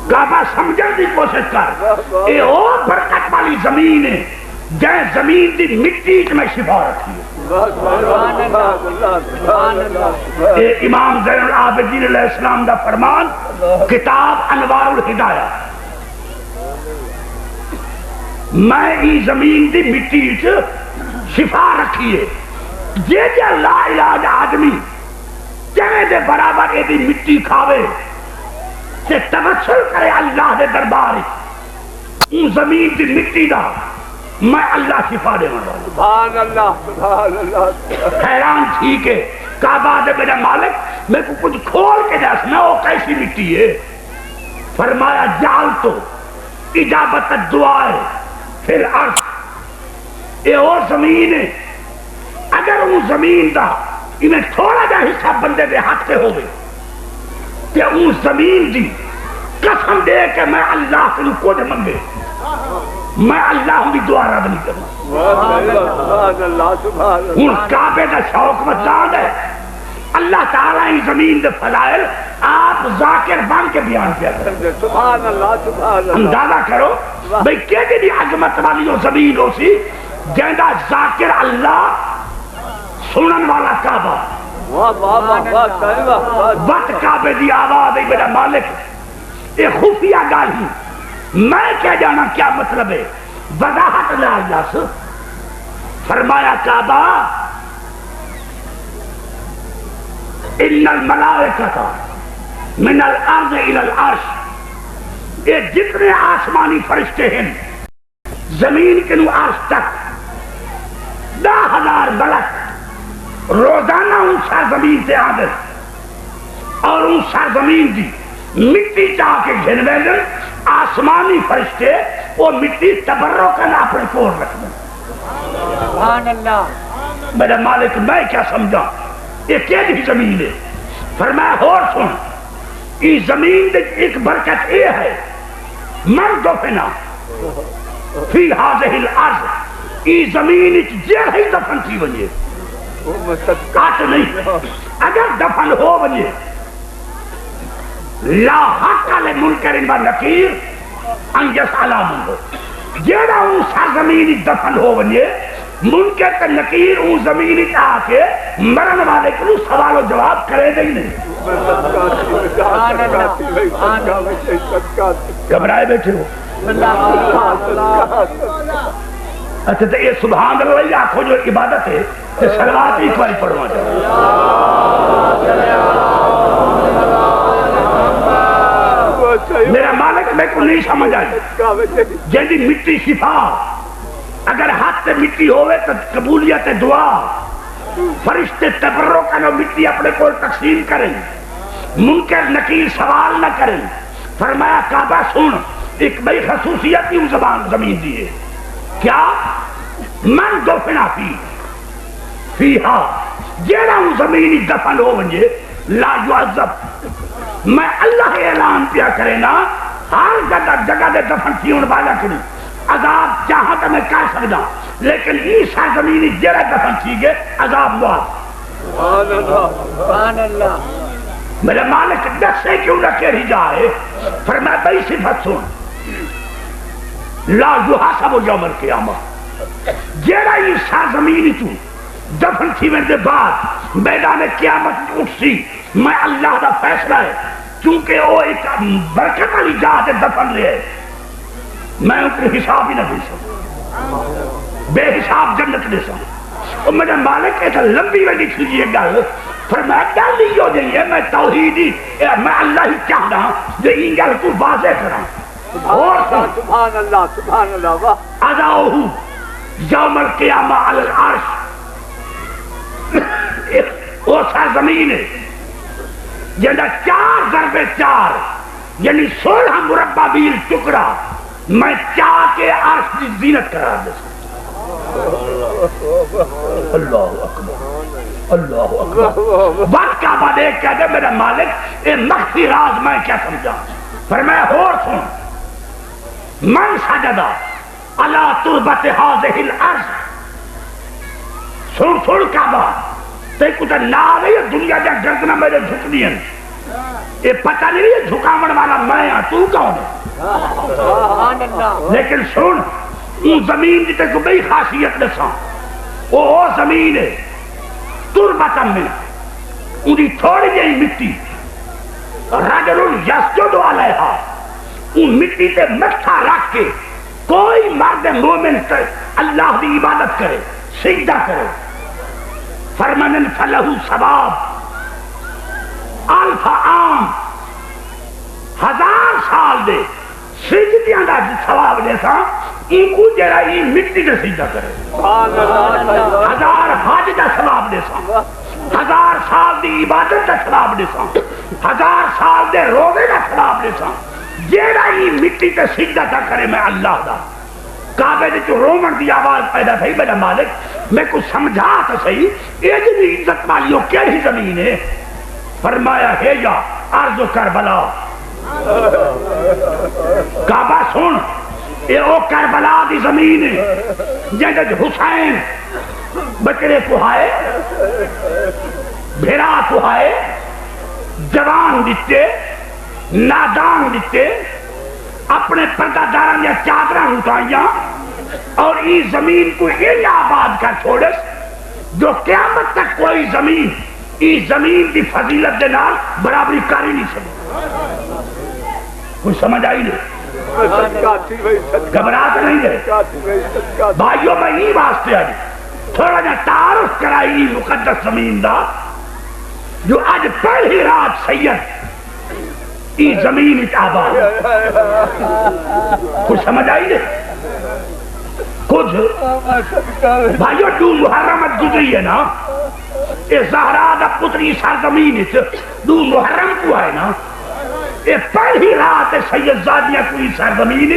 کعبہ سمجھنے کی کوشش کر، یہ اور برکت والی زمین ہے جائے زمین دی مٹی میں شفا رکھی ہے۔ سبحان اللہ، سبحان اللہ، اے امام زین العابدین علیہ السلام دا فرمان، کتاب انوار الہدایہ، میں ای زمین دی مٹی شفا رکھی ہے، جے لا علاج آدمی چہرے دے برابر یہ دی مٹی کھاوے تے توسل کرے اللہ دے دربار، ان زمین دی مٹی دا میں اللہ شفا دے والا۔ سبحان اللہ، سبحان اللہ، حیران ٹھیک ہے، کعبہ دے میرا مالک میں کو کچھ کھول کے دسنا وہ کیسی مٹی ہے۔ فرمایا جعلت اجابت الدعاء فی الارض، یہ اور زمین ہے، اگر وہ زمین دا انہیں تھوڑا جا حصہ بندے دے ہاتھ سے ہوئے کہ اس زمین دی قسم دے کہ میں اللہ سے کچھ منگے، میں اللہ ہوں دعا رب نہیں کروں۔ سبحان اللہ، سبحان اللہ، ہوں کعبے کا شوق مچان ہے، اللہ تعالیٰ ہی زمین دے فضائل آپ ذاکر بن کے بیان کیا کریں۔ سبحان اللہ، سبحان اللہ، اندازہ کرو بھئی کیسے دی عظمت والی وہ زمین ہو سی جہاں ذاکر اللہ سنن والا کعبہ، واہ واہ واہ واہ، وقت کعبے دی آواز ہے میرا مالک، یہ خفیہ گال ہی میں کہہ جانا کیا مطلب ہے، وضاحت نہ اللہ سے فرمایا کعبہ ان الملائکۃ من الارض الى العرش، یہ جتنے آسمانی فرشتے ہیں زمین کے نو عرش تک 10,000 ملک روزانہ ان سرزمین سے آدھے اور ان سرزمین دی مٹی چاہ کے گھنوے دن آسمانی فرشتے وہ مٹی تبرک کا اپنے کور رکھ دیں۔ سبحان اللہ، میرا مالک میں کیا سمجھا یہ کیسی زمین ہے؟ فرمایا اور سن، یہ زمین دے ایک برکت یہ ہے، من دفنا فی هذه الارض، یہ زمین جہاں ہی دفن تھی ونجے کٹ نہیں، اگر دفن ہو ونجے لا حق لمنکر و نکیر ان یسألا منہ، جہاں ان سرزمین دفن ہو ونجے منکر تے نکیر ان زمین آ کے مرن والے کو سوال و جواب کرے دے نہیں۔ گھبرائے بیٹھے ہو؟ اچھا تو یہ سبحان اللہ آنکھوں جو عبادت ہے یہ صلوات ایک باری پڑھوا جائے۔ میرا مالک میں کو نہیں سمجھ آئی جیسے مٹی شفا، اگر ہاتھ سے مٹی ہوئے تو قبولیت دعا، فرشتے تبرک کا مٹی اپنے کو تقسیم کریں، منکر نکیر سوال نہ کریں۔ فرمایا کعبہ سن، ایک بڑی خصوصیت کی زمین دی ہے، کیا من دفنا فیہا، جیڑا زمینی دفن ہو ونجے لا یعذب، میں اللہ اعلان پیا کرے نا ہر جگہ دے دفن کیوں والا کروں، عذاب چاہا تو میں کر سکتا، لیکن یہ سرزمینی جیڑا دفن کی گئے عذاب معاف۔ سبحان اللہ، میرے مالک دسے کیوں نہ کہہ جائے، فرمایا بھائی صفت سن، لا یحاسب یوم القیامہ، جیڑا یہ سرزمین تو دفن تھی میں دے بعد میدان قیامت اٹھ سی، میں اللہ دا فیصلہ ہے چونکہ وہ ایک برکت والی جہاز دفن رہے میں ان کے حساب ہی نہ دے سکوں بے حساب جنت دے سکوں اور میرے مالک ایسا لمبی والی کھیجیے گل فرمایا گل ہی ہو جائیے میں توحیدی میں اللہ ہی چاہ رہا ہوں جو ان گل کو واضح کرا اور سبحان اللہ واہ اداؤہ یوم القیامہ علی العرش وہ سرزمین ہے جنہا 4 ضرب 4 یعنی 16 مربع میل ٹکڑا میں چاہ کے عرش کی زینت قرار دے اللہ اکبر اللہ اکبر وقت کا بعد ایک کہہ دے میرا مالک اے مخفی راز میں کیا سمجھا فرمایا اور سن من سجدہ علی تربت هذه الارض سن کعبہ تے کچھ نام ہے دنیا جا گردنا میرے جھک دیا یہ پتہ نہیں ہے جھکاون والا میں ہاں تو کون ہے لیکن سن وہ زمین جتے کو بئی خاصیت دساں وہ زمین ہے تربت میں انہی تھوڑی جہی مٹی رجل یسجد علیہا ان مٹی تے مٹھا رکھ کے کوئی مرد مومن اللہ کی عبادت کرے سجدہ کرے فرمانن فلہو ثواب الف عام 1000 سال دے سجدیاں دا ثواب دے سا ان کو جرا یہ مٹی کا سجدہ کرے 1000 حج دا ثواب دے سا 1000 سال دی عبادت دا ثواب دے سا 1000 سال دے روزے دا ثواب دے سا جیڑا یہ مٹی کا سجدہ تا کرے میں اللہ دا کعبے دے جو رومن دی آواز پیدا تھی میرا مالک میں کچھ سمجھا تو صحیح یہ جنہی عزت والیوں کیڑی زمین ہے فرمایا ہے یا ارض کربلا کعبہ سن یہ او کربلا دی زمین ہے جنہی حسین بچڑے کو آئے بھیرا کو آئے جوان دیتے نادان دیتے اپنے پردہ داران یا چادرہ اٹھائیاں اور اس زمین کو یہ آباد کر چھوڑے جو قیامت تک کوئی زمین اس زمین کی فضیلت دے نال برابری کاری نہیں سکتی کچھ سمجھ آئی نہیں گھبراہٹ نہیں ہے بھائیوں میں یہ واسطے آئی تھوڑا جا تعارف کرائی مقدس زمین دا جو آج پہلی رات سید یہ زمین آباد کچھ سمجھ آئی دے کچھ بھائیو دو محرمت گزری ہے نا یہ زہرا دا پتری سرزمین دو محرم کو آئے نا یہ پہلی رات سید زادیہ کو یہ سرزمین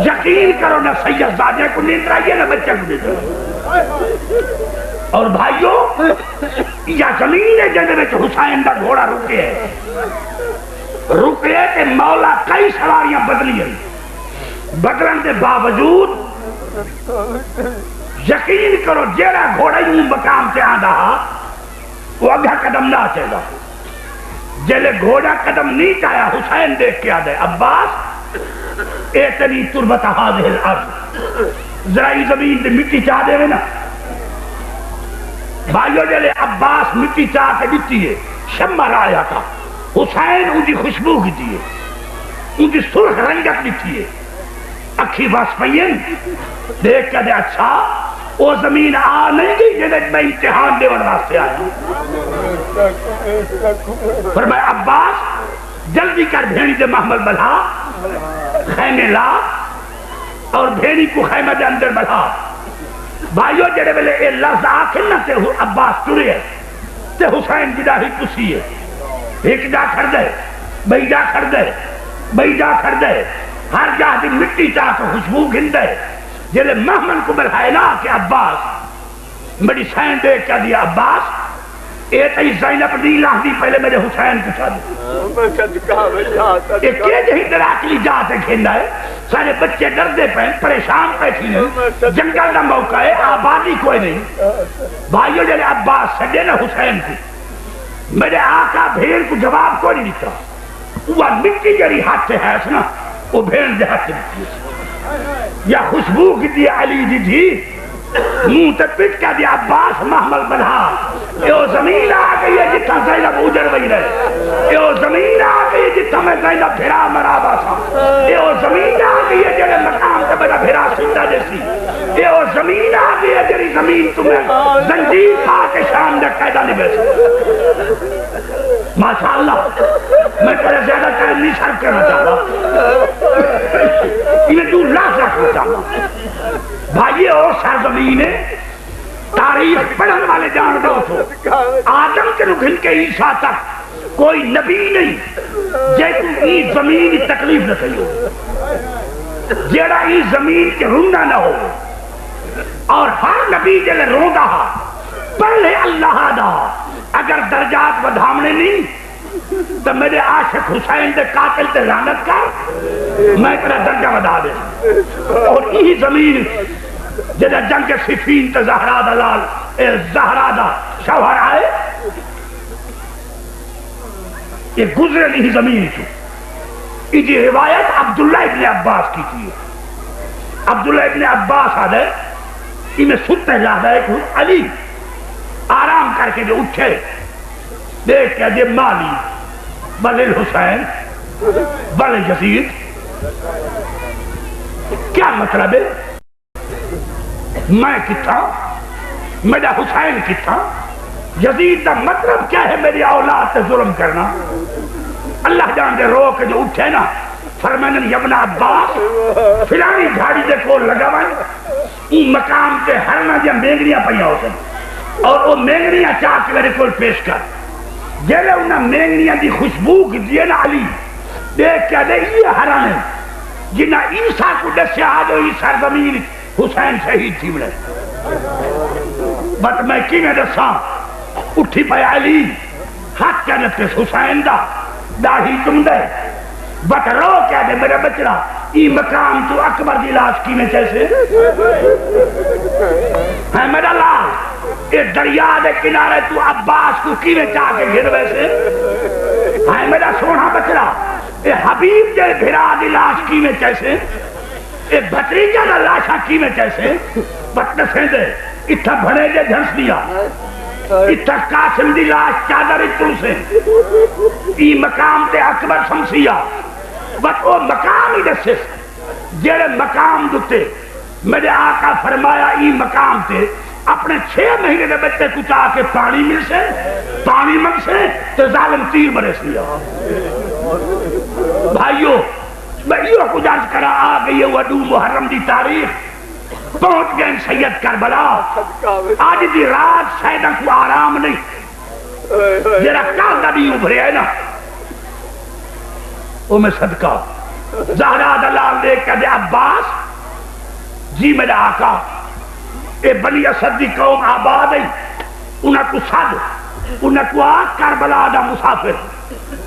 یقین کرو نہ سید زادیہ کو نیند رہی ہے نہ بچہ کو نیند رہی اور بھائیو یہ زمین ہے جنہے میں حسین دا گھوڑا رکے ہے رکے کہ مولا کئی سواریاں بدلی ہیں بدلن کے باوجود یقین کرو جیڑا گھوڑا ہی مقام سے آدھا وہ اگا قدم نہ چاہتا جیلے گھوڑا قدم نہیں چاہیا حسین دیکھ کے آدھے عباس ایتنی تربت هذه الارض ذرا یہ زمین دے مٹی چاہ دے نا بھائیو جیلے عباس مٹی چاہ کے دیتی ہے شمع آیا تھا حسین ان کی خوشبو کی دیئے ان کی سرخ رنگت لکھی ہے اکھی باس پہین دیکھ کہتے اچھا وہ زمین آ نہیں گئی جنہیں میں امتحان دے واسطے آیا فرمایا عباس جلدی کر بھیڑی دے محمد بلھا خیمے لا اور بھیڑی کو خیمہ دے اندر بلھا بھائیو جڑے بلے اے لفظ آخر نہ تے عباس ٹرے ہے تے حسین جدا ہی کسی ہے ایک جا کر دے بھئی جا کر دے بھئی جا کر دے ہر جا دی مٹی چاہ تو خوشبو گھن دے جلے محمد کو بلھائے نا کہ عباس میری سین دیکھ کیا دیا عباس اے تئی زینب دی لاہ دی پہلے میرے حسین کو چاہ دے ایک یہ جہی دراکلی جا سے کھیندا ہے سارے بچے ڈردے پہ پریشان پہ تھی جنگل دا موقع ہے آبادی کوئی نہیں بھائیو جلے عباس سجے نا حسین کو میرے آقا بھیڑ کو جواب کو نہیں دیتا وہ مٹی جڑی ہاتھ سے ہے نا وہ بھیڑ دے ہاتھ سے یا خوشبو کی دی علی دی تھی منہ تے پٹ کے دیا عباس محمل بنا یہ زمین آ گئی ہے جتنا زینب اجڑ وہی رہے یہ زمین آ گئی ہے جتنا میں زینب بھرا مرابا سا یہ زمین آ گئی ہے جڑے مقام تے میرا بھرا سندا جیسی یہ زمین آ گئی ہے جڑی زمین تمہیں زنجیر کھا کے شام دے قیدا نہیں بیٹھ ماشاءاللہ میں تیرے زیادہ ٹائم نہیں صرف کرنا چاہتا انہیں تو لاکھ رکھنا چاہتا بھائی اور سرزمین ہے تاریخ پڑھن والے جان دو تو آدم کے رکھن کے عیسیٰ تک کوئی نبی نہیں جے تو ای زمین تکلیف نہ کہی ہو جیڑا ای زمین کے رونا نہ ہو اور ہر نبی جلے رو دا پہلے اللہ دا اگر درجات بدھامنے نہیں تو میرے عاشق حسین دے قاتل تے لعنت کر میں تیرا درجہ بدا دے اور یہی زمین جدہ جنگ صفین تے زہرا دا لال زہرا دا شوہر آئے یہ گزرے نہیں زمین تو یہ روایت عبداللہ ابن عباس کی تھی عبداللہ ابن عباس آدھے میں ستے جاتا ہے علی آرام کر کے جو اٹھے دیکھ کے جب مالی بل الحسین بل یزید کیا مطلب ہے میں کتا میرا حسین کتا یزید کا مطلب کیا ہے میری اولاد سے ظلم کرنا اللہ جان دے رو کے جو اٹھے نا فرمانے ابن عباس فلانی گھاڑی دے کو لگا وائیں این مقام کے ہرنا جا مینگڑیاں پہیا ہو سن اور وہ مینگڑیاں چاہ کے میرے کو پیش کر جیلے انہاں مینگڑیاں دی خوشبو کی دیئے نا علی دیکھ کیا دے یہ ہرانے جنہ عیسیٰ کو دسے آدھو ای سرزمین حسین شہید تھی ملے بات میں کی میں دساں اٹھی پہ علی ہاتھ کیا نتس حسین دا داہی تم دے بات رو کیا دے میرے بچڑا ای مقام تو اکبر دی لاش کی میں چیسے ہے میرا لال یہ دریا دے کنارے تو عباس کو کی میں چاہ کے گھر ویسے ہے میرا سونا بچڑا یہ حبیب دے بھرا دی لاش کی میں چیسے یہ بھتیجہ دا لاشا کی میں چیسے بطنسیں دے اتھا بھنے دے جھنس دیا اتھا قاسم دی لاش چادر اتھل سے ای مقام تے اکبر شمسیہ بس وہ مقام ہی دسس جیڑے مقام دوتے میرے آقا فرمایا ای مقام تے اپنے 6 مہینے دے بچے کچھ آ کے پانی مل سے پانی مل سے تو ظالم تیر برس لیا بھائیو میں یہ کچھ آج کرا آ گئی ہے وڈو محرم دی تاریخ پہنچ گئے سید کربلا آج دی رات سیدہ کو آرام نہیں جیرا کاغذہ بھی ابھرے ہے نا او میں صدقہ زہرا دلال دیکھ کے دے عباس جی میرا آقا اے بنی اسد دی قوم آباد ہے انہاں کو صد انہاں کو آج کربلا دا مسافر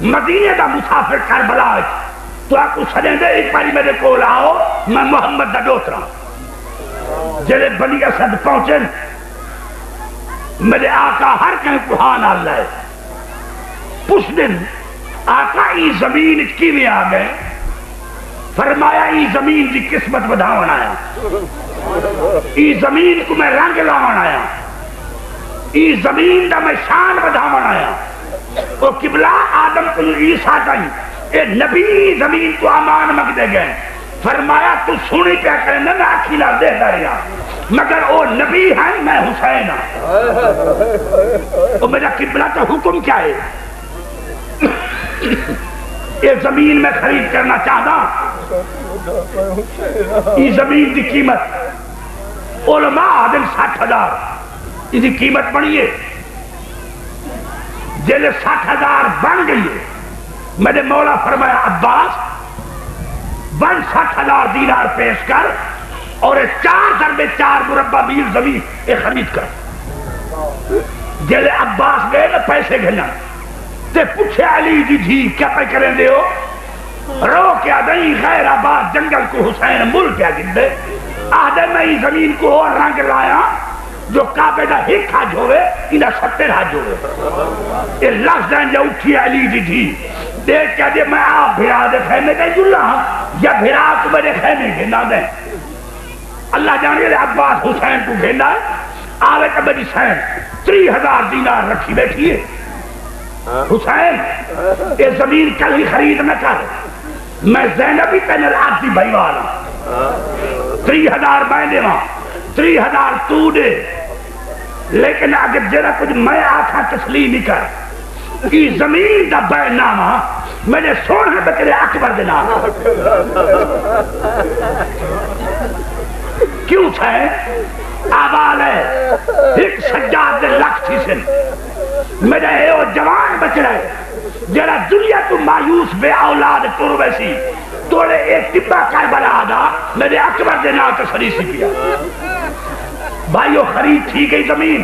مدینہ دا مسافر کربلا ہے تو آپ کو سنے دے ایک باری میرے کو لاؤ میں محمد دا دوترا جلے بنی اسد پہنچے میرے آقا ہر کہیں کوہان اللہ ہے پوچھ دن آقا ای زمین کی میں آ گئے فرمایا ای زمین دی قسمت بدھاون آیا ای زمین کو میں رنگ لاؤن آیا ای زمین دا میں شان بدھاون آیا وہ قبلہ آدم کو عیسیٰ تائی اے نبی زمین کو امان مگ دے گئے فرمایا تو سنی پہ کرنے میں اکھیلا دے دریا مگر او نبی ہے میں حسین اور میرا قبلہ کا حکم کیا ہے یہ زمین میں خرید کرنا چاہتا یہ زمین دی قیمت علماء آدم 60,000 یہ دی قیمت بڑھئے جیلے 60,000 بن گئی ہے میرے مولا فرمایا عباس بن 60,000 دینار پیش کر اور 4 ضربے 4 مربع میل زمین یہ خرید کر جیلے عباس گئے نا پیسے گھنا تے پوچھے علی دی جی کیا پہ کریں دے ہو رو کیا دیں غیر آباد جنگل کو حسین مل کیا گندے آدھے میں ہی زمین کو اور رنگ لایا جو کعبے دا ایک حج ہوئے انہا 70 حج ہوئے یہ لفظ دیں جو اٹھی علی دی جی دیکھ کیا دے میں آپ بھرا دے خیمے دے جلہ یا بھرا کو میرے خیمے کے نہ دیں اللہ جانے دے عباس حسین کو گھیلا ہے آوے کہ میری سین 3000 دینار رکھی بیٹھی ہے حسین یہ زمین کل ہی خرید نہ کر میں زینبی تین آتی بھائی والا 3000 میں دے وہاں 3000 تو دے لیکن اگر جرا کچھ میں آکھا تسلیم ہی کر کی زمین دا بین نامہ میرے سونے بکرے اکبر دے نام کیوں تھے آبال ہے ایک سجاد دے لکھ تھی سن میرے ایو جوان بچ رہے جرا دنیا تو مایوس بے اولاد تر ویسی توڑے ایک ٹبا کربلا دا میرے اکبر دے نام تصریح سی کیا بھائیو خرید تھی گئی زمین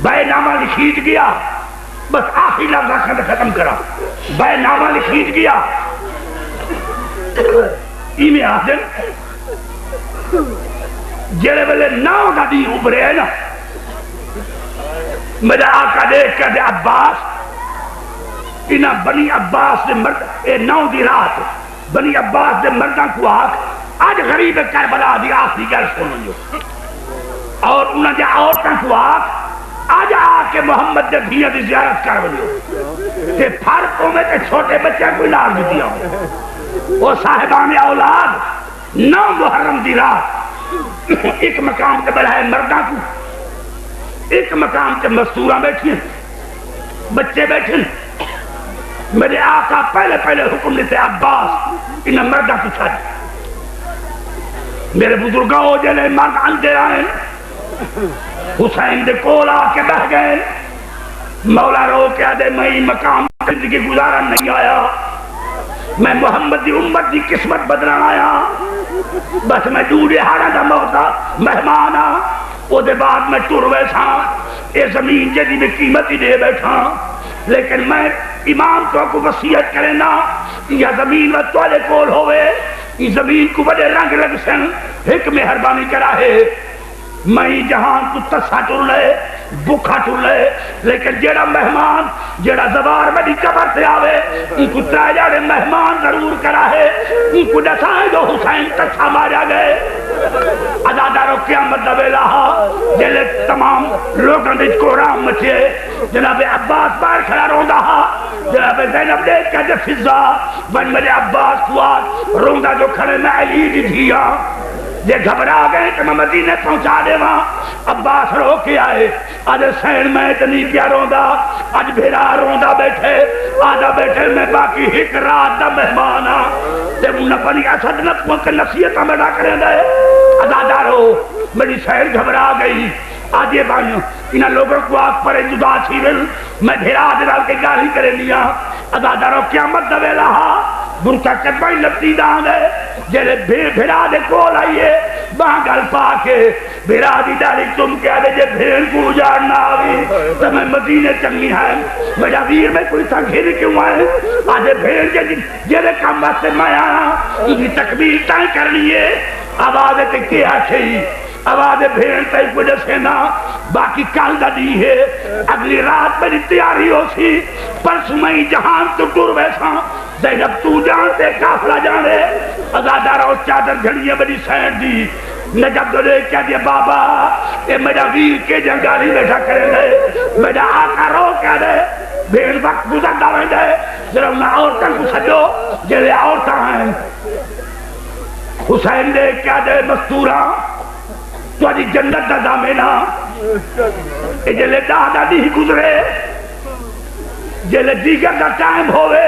بے نامہ لکھیج گیا بس آخری لفظ خند ختم کرا بے نامہ لکھیج گیا ایمی آدم جڑے ویلے ناؤ دا دی ابھرے ہے نا میرا آقا دیکھ کر دے عباس انہا بنی عباس دے مرد اے ناؤ دی رات بنی عباس دے مردان کو آکھ آج غریب کربلا دی آخری گل سنو جو اور انہاں جا عورتاں کو آکھ آج آکے محمد دے دھیاں دی زیارت کر بلیو کہ پھارکوں میں تے چھوٹے بچے کوئی نار بھی دیا وہ صاحبان اولاد 9 محرم دی رات ایک مقام تے بڑھائے مردہ کو ایک مقام تے مستورہ بیٹھی ہیں بچے بیٹھے ہیں میرے آقا پہلے حکم لیتے عباس انہیں مردہ کو چھاڑ میرے بزرگاں ہو جلے مرد اندے آئے حسین دے کول آ کے بہ گئے مولا رو کے آدھے میں مقام زندگی گزارا نہیں آیا میں محمد دی امت دی قسمت بدلان آیا بس میں دوڑے ہارا دا موتا مہمان آ او دے بعد میں ٹر ویسا اے زمین جدی میں قیمت ہی دے بیٹھا لیکن میں امام کو وصیت کرے نا یا زمین میں توالے کول ہوئے یہ زمین کو بڑے رنگ لگ سن ایک مہربانی کرا ہے میں جہاں تو تسا ٹر لے بکھا ٹر لے لیکن جیڑا مہمان جیڑا زبار بڑی قبر سے آوے ان کو تراجاڑے مہمان ضرور کرا ہے ان کو دسائے جو حسین تسا مارا گئے عزادارو قیامت دبے لہا جلے تمام لوگوں نے کو رام مچے جناب عباس بار کھڑا روندہ جناب زینب دیکھ کے جے فضا بن میرے عباس فواد روندہ جو کھڑے میں علی دی دھیا یہ گھبرا گئے کہ میں مدینے پہنچا دے وہاں عباس رو کے آئے آج سین میں اتنی پیا روندا آج بھیرا روندا بیٹھے آدھا بیٹھے میں باقی ایک رات دا مہمانا جب انہیں بنی اسد نفوں کے نصیحتہ میں نہ کریں دے عزادارو میری سین گھبرا گئی آج یہ بانیوں انہاں لوگوں کو آگ پر جدا چھیرل میں بھیرا دلال کے گالی کرے لیا عزادارو قیامت دوے لہا برکا کتبائی لپتی دان ہے جلے بھیرا دے کول آئیے بانگل پا کے بھیرا دی ڈالی تم کیا دے جے بھیڑ کو اجارنا آوی تو میں مدینے چنگی ہے میرا ویر میں کوئی سا گھر کیوں آئے آجے بھیڑ جلے کام بات سے میں آیا انہی تکبیر تائیں کر لیے آواز تے کیا چھئی آواز بھیڑ تے کوئی دسینا باقی کال دا دی ہے اگلی رات میری تیاری ہو سی پرس میں جہان تو ٹور ویسا زینب تو جانتے کافلہ جانے عزادارہ اور چادر گھڑیے بڑی سین دی نجب دلے کیا دیا بابا اے میرا ویر کے جنگاری بیٹھا کرے دے میرا آقا رو کیا دے بھیڑ وقت گزر داویں دے جنہوں نے عورتاں کو سجو جلے عورتاں ہیں حسین دے کیا دے مستورہ تو آجی جنت دا دامینا اے جلے دادا دی ہی گزرے جلے دیگر دا ٹائم ہوئے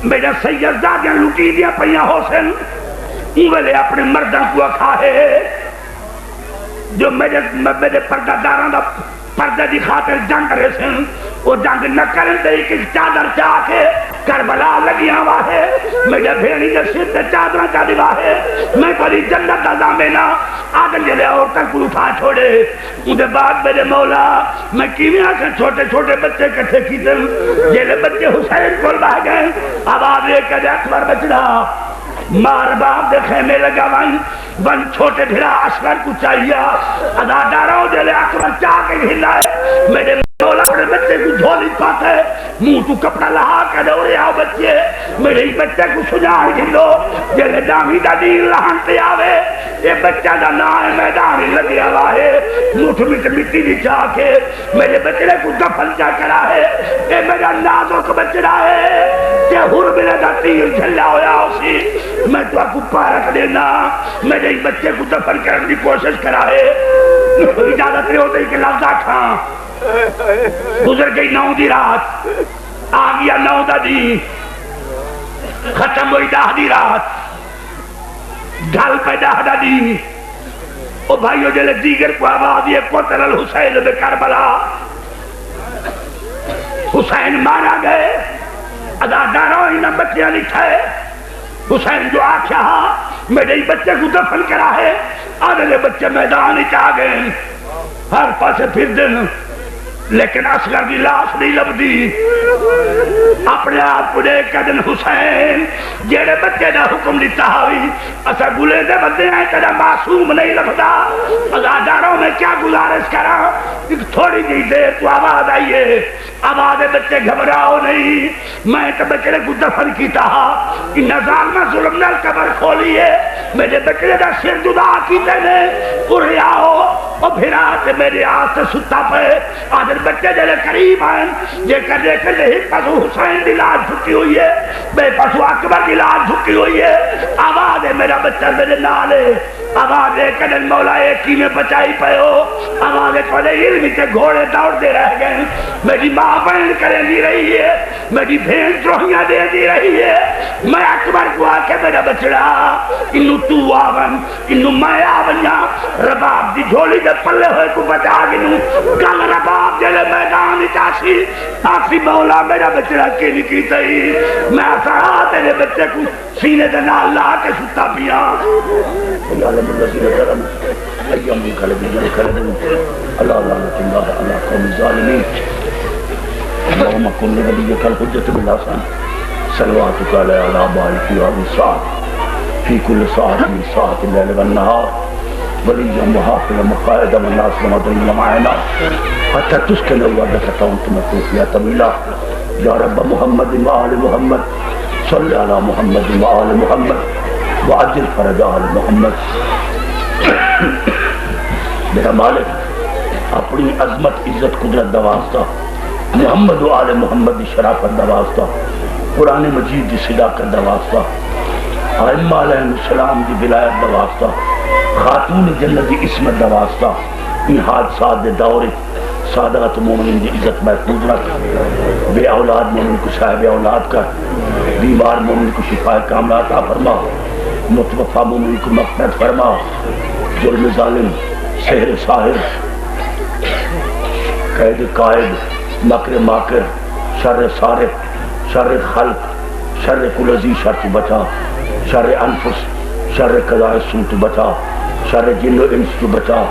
میرا سیدزادیاں لٹی دیا پہیاں حسین انگلے اپنے مردان کو کھائے جو میرے پردہ داران دا پردہ دی خاطر جنگ رہے سن وہ جنگ نہ کرن دے کہ چادر چاہ کے کربلا لگیاں واہے میرے بھیڑی دے سر تے چادرہ چاہ واہے میں کوئی جنت دا زامینا آدم جلے عورتاں کو اٹھا چھوڑے اندھے بعد میرے مولا میں کیمیاں سے چھوٹے چھوٹے بچے کٹھے کی دل جلے بچے حسین کول بہ گئے آواز لے کے اکبر بچڑا مار باپ دے خیمے لگا وائیں ون چھوٹے بھیڑا اشکر کو چاہیا عزاداروں جلے اکبر چاہ کے ہلائے میرے مولا اپنے بچے کو جھولی پاتا ہے منہ تو کپڑا لہا کے دورے آؤ بچے میرے ہی بچے کو سجاڑ گھلو جلے دامی دا دین لہن تے آوے یہ بچہ دا نا ہے میدان لگی آوا ہے مٹھ مٹ مٹی دی جا کے میرے بچے کو دفن جا کرا ہے یہ میرا نازک بچڑا ہے کہ ہر میرے دا تیر جھلا ہویا اسی میں تو آپ کو پارک دینا میرے ہی بچے کو دفن کرنے کی کوشش کرا ہے اجازت نہیں ہوتی کہ لفظہ کھاں گزر گئی 9 دی رات آ گیا 9 دا دی ختم ہوئی 10 دی رات ڈھل پہ 10 دا دی او بھائیو جلے دیگر کو آواز یہ قتل الحسین بے کربلا حسین مارا گئے ادا ڈارو ہی نہ بچیاں لکھا ہے حسین جو آکھا میرے ہی بچے کو دفن کرا ہے آدھے بچے میدان ہی چاہ گئے ہر پاسے پھر دن لیکن اصغر کی لاش نہیں لبدی اپنے آپ کو دیکھ کے دن حسین جیڑے بچے دا حکم دیتا ہوئی اسا گلے دے بندے ہیں تیرا معصوم نہیں لبدا ازاداروں میں کیا گزارش کرا ایک تھوڑی جی دیر تو آواز آئیے آواز بچے گھبراؤ نہیں میں تو بچے کو دفن کیتا کہ نظام میں ظلم نال قبر کھولی ہے میرے بچے دا سر جدا کیتے نے پورے آؤ اور پھر آتے میرے آتے ستا پہ آدھر بچے جلے قریب آئیں یہ کرنے کے لئے پسو حسین دی لاش جھکی ہوئی ہے بے پسو اکبر دی لاش جھکی ہوئی ہے آواز ہے میرا بچہ میرے نالے آواز ہے کدن مولا ایکی میں بچائی پہ ہو آواز ہے کدن علمی کے گھوڑے دوڑ دے رہ گئے میری ماں بہن کریں دی رہی ہے میری بہن چوہیاں دے دی رہی ہے میں اکبر کو آکے میرا بچڑا انہوں تو آون انہوں میں آونیا رباب دی جھولی دے پلے ہوئے کو بچا گنوں کل رباب جلے میدان چاسی آسی مولا میرا بچڑا کے لکی تئی میں سہا تیرے بچے کو سینے دے نال لا کے ستا پیا عالم الذین کرم ایام کلبی کرم اللہ اللہ اللہ اللہ قوم الظالمین اللهم كن لنبيك الحجة بالحسن صلواتك على بارك في ساعة في كل ساعة من ساعة الليل والنهار وليا وحافظا وقائدا والناس ومدنيا معنا حتى تسكن وحدك وانت مكتوب فيها طويلا يا رب محمد وآل محمد صل على محمد وآل محمد وعجل فرج آل محمد میرا مالک اپنی عظمت عزت قدرت دواستا محمد و آل محمد دی شرافت دواستا قرآن مجید دی صداقت دواستا ائمہ علیہ السلام دی ولایت دواستا خاتون جنت دی عصمت دواستا ان حادثات دے دور سادات مومنین دی عزت محفوظ رکھ بے اولاد مومن کو صاحب اولاد کر بیمار مومن کو شفا کاملہ عطا فرما متوفا مومن کو مغفرت فرما ظلم ظالم سحر ساحر قید قائد مکر ماکر شر صارف شر خلق شر کل عزیز شر تو بچا شر انفس شر قضاء سو تو بچا شر جن و انس تو بچا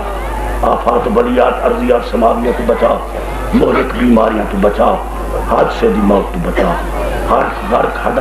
آفات بلیات ارضیات سماویات تو بچا مہلک بیماریاں تو بچا حادثے دی موت تو بچا